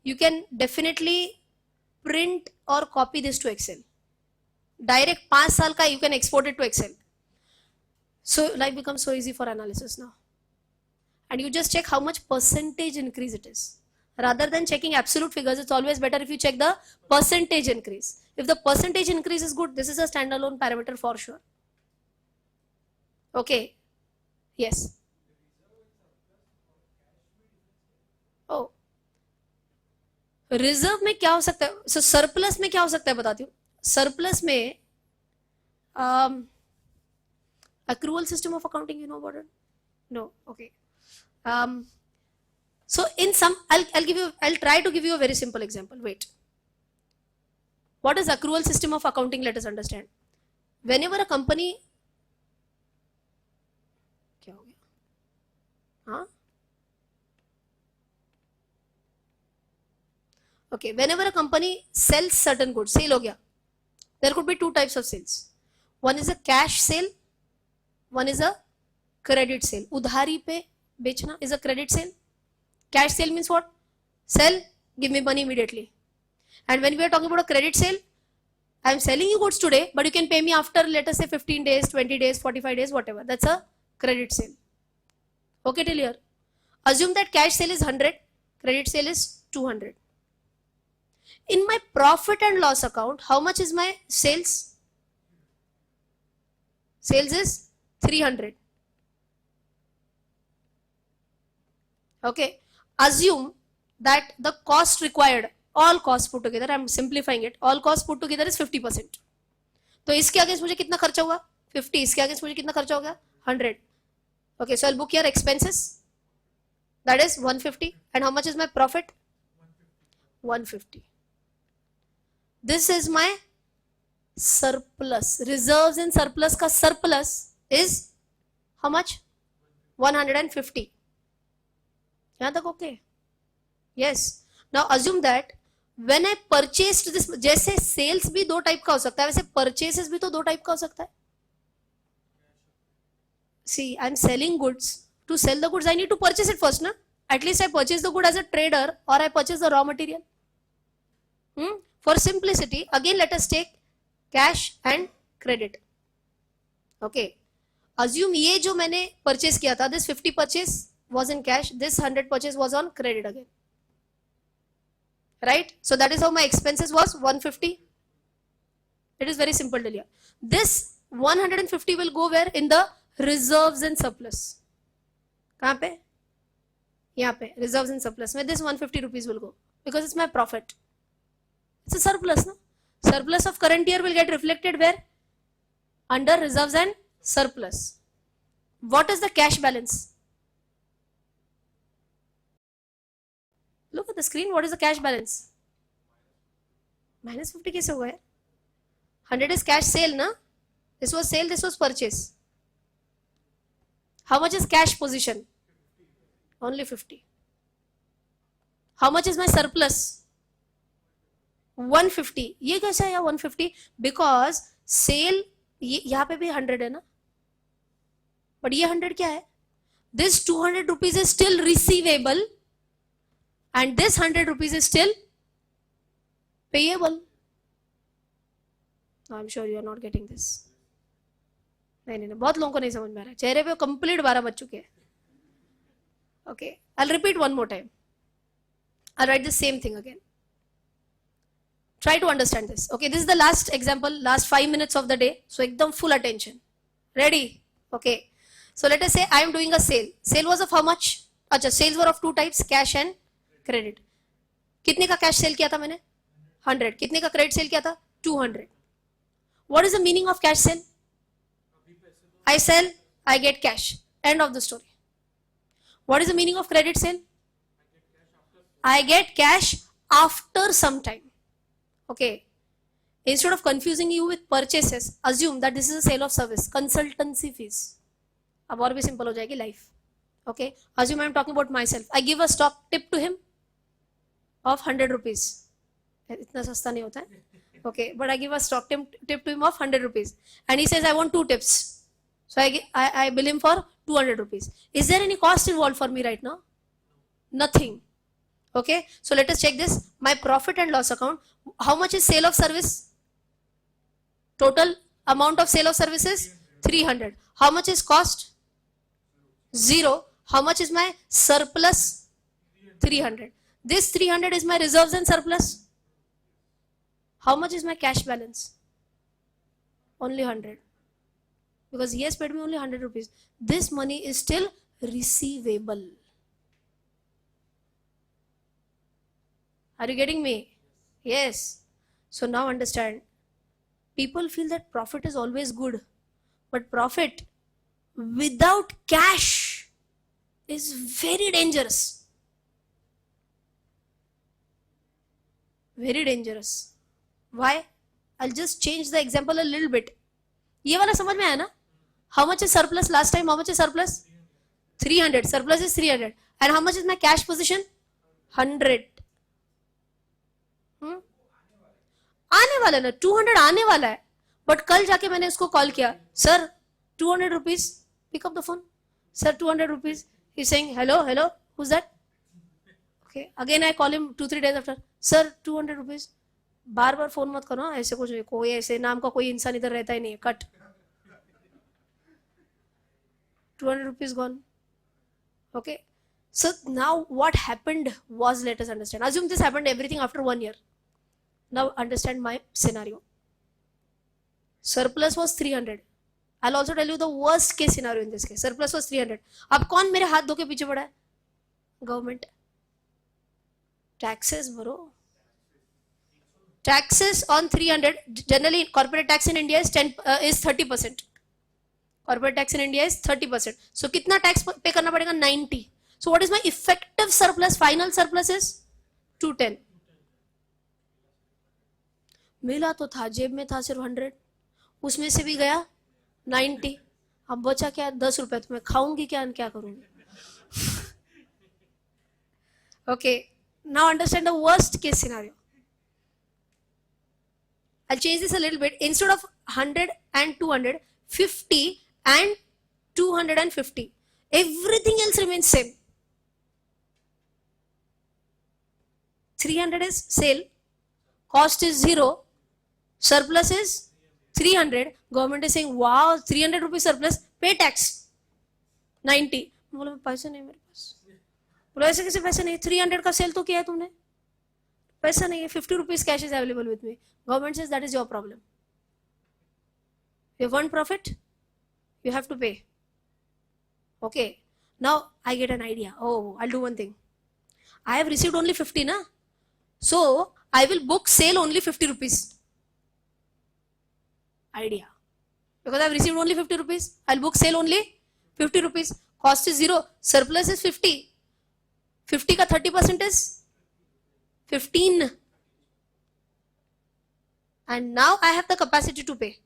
you can definitely print or copy this to Excel. Direct 5 साल का you can export it to Excel. So life becomes so easy for analysis now. And you just check how much percentage increase it is. Rather than checking absolute figures, it's always better if you check the percentage increase. If the percentage increase is good, this is a standalone parameter for sure. Okay. Yes. Oh. Reserve में क्या हो सकता है? सो surplus में क्या हो सकता है बताती हूँ. सरप्लस में accrual system of accounting, you know about it? No. Okay. So in some, I'll try to give you a very simple example. Wait. What is accrual system of accounting? Let us understand. Whenever a company, क्या हो गया? हाँ? Okay, whenever a company sells certain goods, sale हो गया, there could be two types of sales. One is a cash sale, one is a credit sale. उधारी पे बेचना is a credit sale. Cash sale means what? Sell, give me money immediately. And when we are talking about a credit sale, I am selling you goods today, but you can pay me after, let us say 15 days, 20 days, 45 days, whatever. That's a credit sale. Okay till here? Assume that cash sale is 100, credit sale is 200. In my profit and loss account, how much is my sales? Sales is 300. Okay. Assume that the cost required, all costs put together, I am simplifying it, all costs put together is 50%. तो इसके against मुझे कितना खर्चा हुआ? 50. इसके against मुझे कितना खर्चा हो गया? 100. Okay, so I'll book your expenses. That is 150. And how much is my profit? 150. This is my surplus. Reserves and surplus का surplus is how much? 150. यहाँ तक okay? Yes. Now assume that when I purchased this, जैसे sales भी दो type का हो सकता है, वैसे purchases भी तो दो टाइप का हो सकता है. See, I'm selling goods. To sell the goods, I need to purchase it first, na? At least I purchase the good as a trader, or I purchase the raw material. For simplicity, again let us take cash and credit. Okay. Assume ये जो मैंने purchase किया था, this 50 purchase was in cash, this 100 purchase was on credit again. Right? So that is how my expenses was 150. It is very simple to clear. This 150 will go where? In the reserves and surplus. कहाँ पे? यहाँ पे reserves and surplus. Where this 150 rupees will go because it's my profit. It's a surplus, no? Surplus of current year will get reflected where? Under reserves and surplus. What is the cash balance? Look at the screen. What is the cash balance? Minus 50 कैसे हुआ है? 100 is cash sale, na? This was sale, this was purchase. How much is cash position? Only 50. How much is my surplus? 150. ये कैसा है 150? Because sale यहाँ पे भी 100 है ना? But ये 100 क्या है? This 200 rupees is still receivable. And this 100 rupees is still payable. I'm sure you are not getting this. नहीं बहुत लोगों को नहीं समझ में आ रहा है. चेहरे पे कंप्लीट 12 बज चुके हैं. Okay, I'll repeat one more time. I'll write the same thing again. Try to understand this. Okay, this is the last example, last 5 minutes of the day. So एकदम full attention. Ready? Okay. So let us say I am doing a sale. Sale was of how much? अच्छा, sales were of two types, cash and credit. कितने का cash sale किया था मैंने? 100. कितने का credit sale किया था? 200. What is the meaning of cash sale? I sell, I get cash. End of the story. What is the meaning of credit sale? I get cash after some time. Okay. Instead of confusing you with purchases, assume that this is a sale of service, consultancy fees. अब और भी simple हो जाएगी life. Okay. Assume I am talking about myself. I give a stock tip to him of 100 rupees. इतना सस्ता नहीं होता है. Okay, but I give a stock tip to him of 100 rupees. And he says, I want 2 tips. So I bill him for 200 rupees. Is there any cost involved for me right now? Nothing. Okay, so let us check this. My profit and loss account. How much is sale of service? Total amount of sale of services? 300. How much is cost? 0. How much is my surplus? 300. This 300 is my reserves and surplus. How much is my cash balance? Only 100. Because he has paid me only 100 rupees. This money is still receivable. Are you getting me? Yes. So now understand. People feel that profit is always good. But profit without cash is very dangerous. Very dangerous. Why? I'll just change the example a little bit. ये वाला समझ में आया ना? How much is surplus last time? How much is surplus? 300. Surplus is 300. And how much is my cash position? 100. आने वाला ना, 200 आने वाला है. बट कल जाके मैंने उसको कॉल किया, sir 200 rupees, pick up the phone, sir 200 rupees. He saying hello hello, who's that? Okay, again I call him 2-3 days after, sir 200 rupees. बार बार फोन मत करो, ऐसे कुछ नहीं, कोई ऐसे नाम का कोई इंसान इधर रहता ही नहीं है, cut. 200 rupees gone. Okay, so now what happened was, let us understand, assume this happened everything after 1 year. Now understand my scenario. Surplus was 300. I'll also tell you the worst case scenario in this case. Surplus was 300. अब कौन मेरे हाथ धो के पीछे पड़ा है? Government. Taxes bro. Taxes on 300. Generally corporate tax in India is 30%. Corporate tax in India is 30%. So कितना tax पे करना पड़ेगा? 90. So what is my effective surplus? Final surplus is 210. मिला तो था, जेब में था सिर्फ 100, उसमें से भी गया 90. अब बचा क्या? 10 रुपए. तो मैं खाऊंगी क्या, क्या करूंगी? Okay, now understand the worst case scenario. I'll change this a little bit. Instead of 100 and 200, 50 and 250. Everything else remains same. 300 is sale, cost is 0, surplus is 300. Government is saying, wow, 300 rupees surplus, pay tax 90. बोला पैसे नहीं मेरे पास. बोला ऐसे कैसे पैसे नहीं? 300 का सेल तो किया है तुमने, पैसा नहीं है. 50 rupees cash is available with me. Government says that is your problem. You want profit, you have to pay. Okay, now I get an idea. Oh, I'll do one thing. I have received only 50 na, so I will book sale only 50 rupees. Idea. Because I have received only 50 rupees, I'll book sale only 50 rupees. Cost is 0, surplus is 50. 50 का 30% is 15. And now I have the capacity to pay.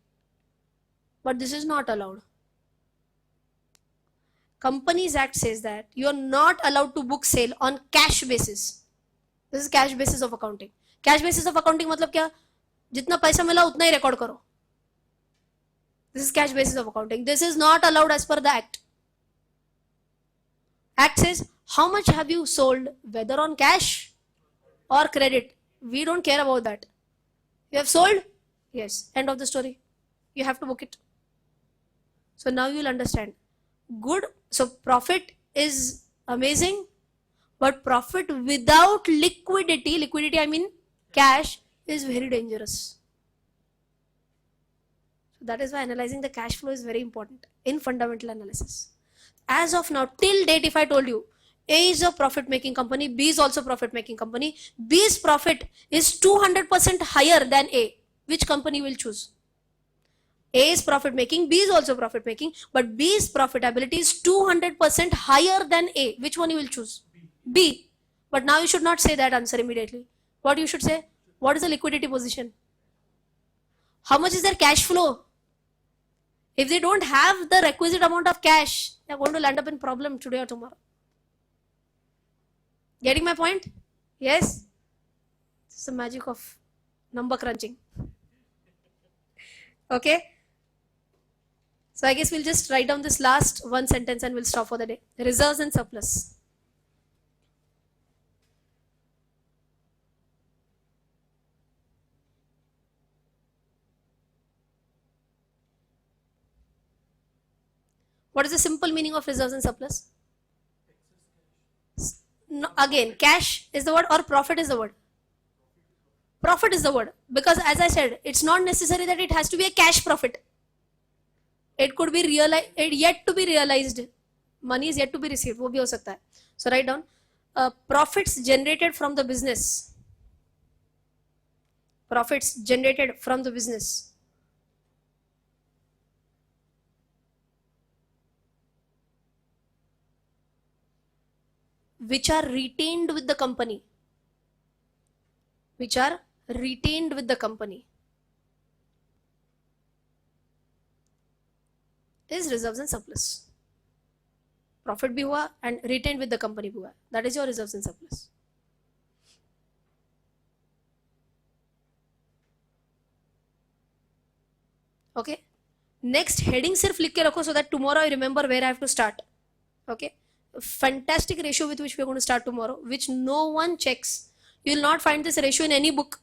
But this is not allowed. Companies Act says that you are not allowed to book sale on cash basis. This is cash basis of accounting. Cash basis of accounting मतलब क्या? जितना पैसा मिला उतना ही record करो. This is cash basis of accounting. This is not allowed as per the Act. Act says how much have you sold, whether on cash or credit. We don't care about that. You have sold? Yes. End of the story. You have to book it. So now you'll understand. Good. So profit is amazing, but profit without liquidity I mean cash, is very dangerous. So that is why analyzing the cash flow is very important in fundamental analysis. As of now, till date, if I told you A is a profit making company, B is also profit making company, B's profit is 200% higher than A, which company will choose? A is profit making, B is also profit making, but B's profitability is 200% higher than A. Which one you will choose? B. But now you should not say that answer immediately. What you should say? What is the liquidity position? How much is their cash flow? If they don't have the requisite amount of cash, they are going to land up in problem today or tomorrow. Getting my point? Yes? It's the magic of number crunching. Okay? So I guess we'll just write down this last one sentence and we'll stop for the day. Reserves and surplus. What is the simple meaning of reserves and surplus? No, again, cash is the word or profit is the word? Profit is the word, because as I said, it's not necessary that it has to be a cash profit. It could be yet to be realized. Money is yet to be received. वो भी हो सकता है. So write down profits generated from the business. Profits generated from the business. Which are retained with the company. Which are retained with the company. Is reserves and surplus. Profit भी हुआ and retained with the company भी हुआ. That is your reserves and surplus. Okay, next heading सिर्फ लिख के रखो so that tomorrow I remember where I have to start. Okay, fantastic ratio with which we are going to start tomorrow, which no one checks. You will not find this ratio in any book,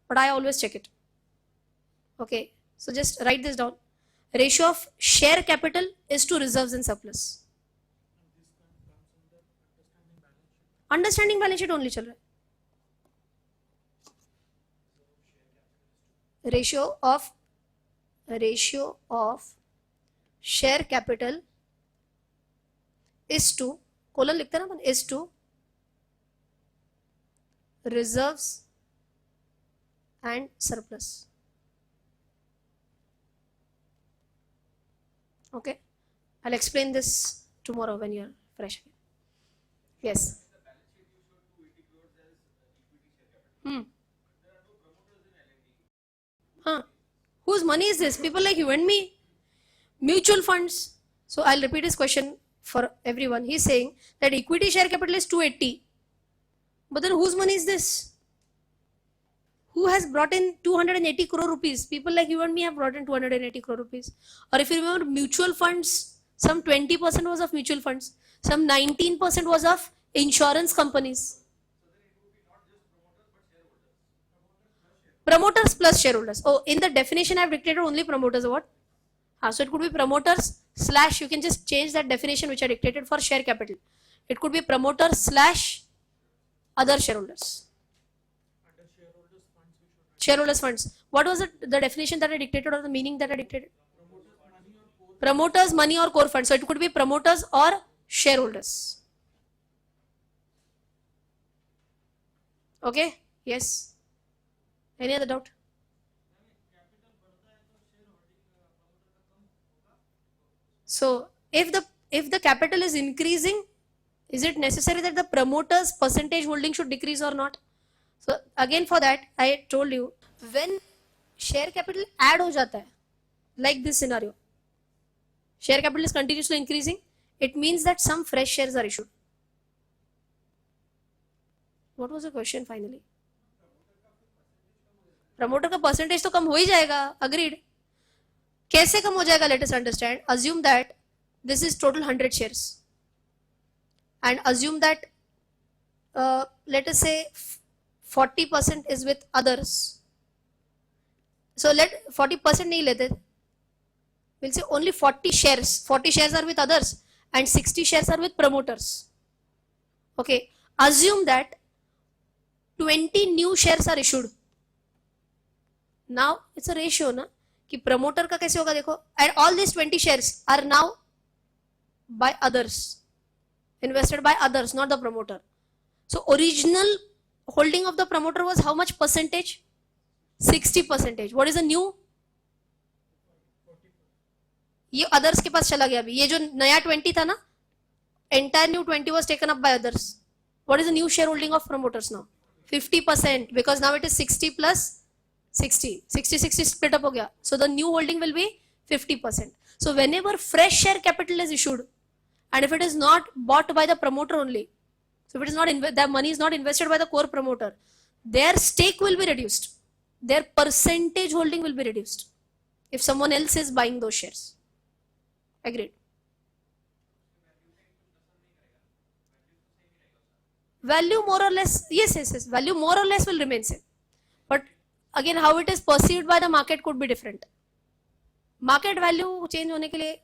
but I always check it. Okay, so just write this down. Ratio of share capital is to reserves and surplus. Understanding balance sheet only चल रहा है. Ratio of share capital is to colon लिखते हैं ना अपन, is to reserves and surplus. Okay, I'll explain this tomorrow when you're fresh again. Yes. Whose money is this? People like you and me. Mutual funds. So I'll repeat his question for everyone. He's saying that equity share capital is 280. But then whose money is this? Who has brought in 280 crore rupees? People like you and me have brought in 280 crore rupees. Or if you remember mutual funds, some 20% was of mutual funds. Some 19% was of insurance companies. Promoters plus shareholders. Oh, in the definition I have dictated only promoters. What? So it could be promoters slash, you can just change that definition which I dictated for share capital. It could be promoters slash other shareholders. Under shareholders funds we should Shareholders funds. What was the definition that I dictated or the meaning that I dictated? write promoters money or Promoters, money or core core funds. So it could be promoters or shareholders. Okay? Yes. Any other doubt? So if the capital is increasing, is it necessary that the promoter's percentage holding should decrease or not? So again for that I told you, when share capital add हो जाता है, like this scenario, share capital is continuously increasing, it means that some fresh shares are issued. What was the question finally? Promoter का percentage तो कम हो ही जाएगा, agreed. कैसे कम हो जाएगा? Let us understand. Assume that this is total 100 shares and assume that let us से 40% is with others. So let 40% नहीं लेते, we'll say only 40 shares are with others and 60 shares are with promoters. Okay, assume that 20 new shares are issued. Now it's a ratio ना कि promoter का कैसे होगा देखो, and all these 20 shares are now by others, invested by others, not the promoter. So original holding of the promoter was how much percentage? 60%. What is the new? ये others के पास चला गया अभी. ये जो नया 20 था ना, entire new 20 was taken up by others. What is the new shareholding of promoters now? 50%, because now it is 60 plus 60 split up हो गया. So the new holding will be 50%. So whenever fresh share capital is issued, and if it is not bought by the promoter only, so if it is not the money is not invested by the core promoter, their stake will be reduced, their percentage holding will be reduced if someone else is buying those shares. Agreed? Value more or less, yes, value more or less will remain same, but again how it is perceived by the market could be different. Market value change होने के लिए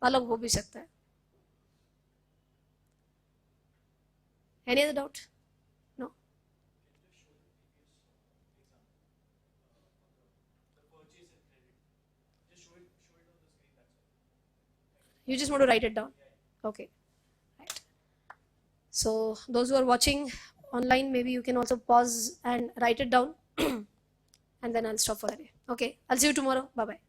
अलग हो भी सकता है. Any other doubt? No. You just want to write it down? Okay. Right. So those who are watching online, maybe you can also pause and write it down and then I'll stop for the day. Okay, I'll see you tomorrow. Bye bye.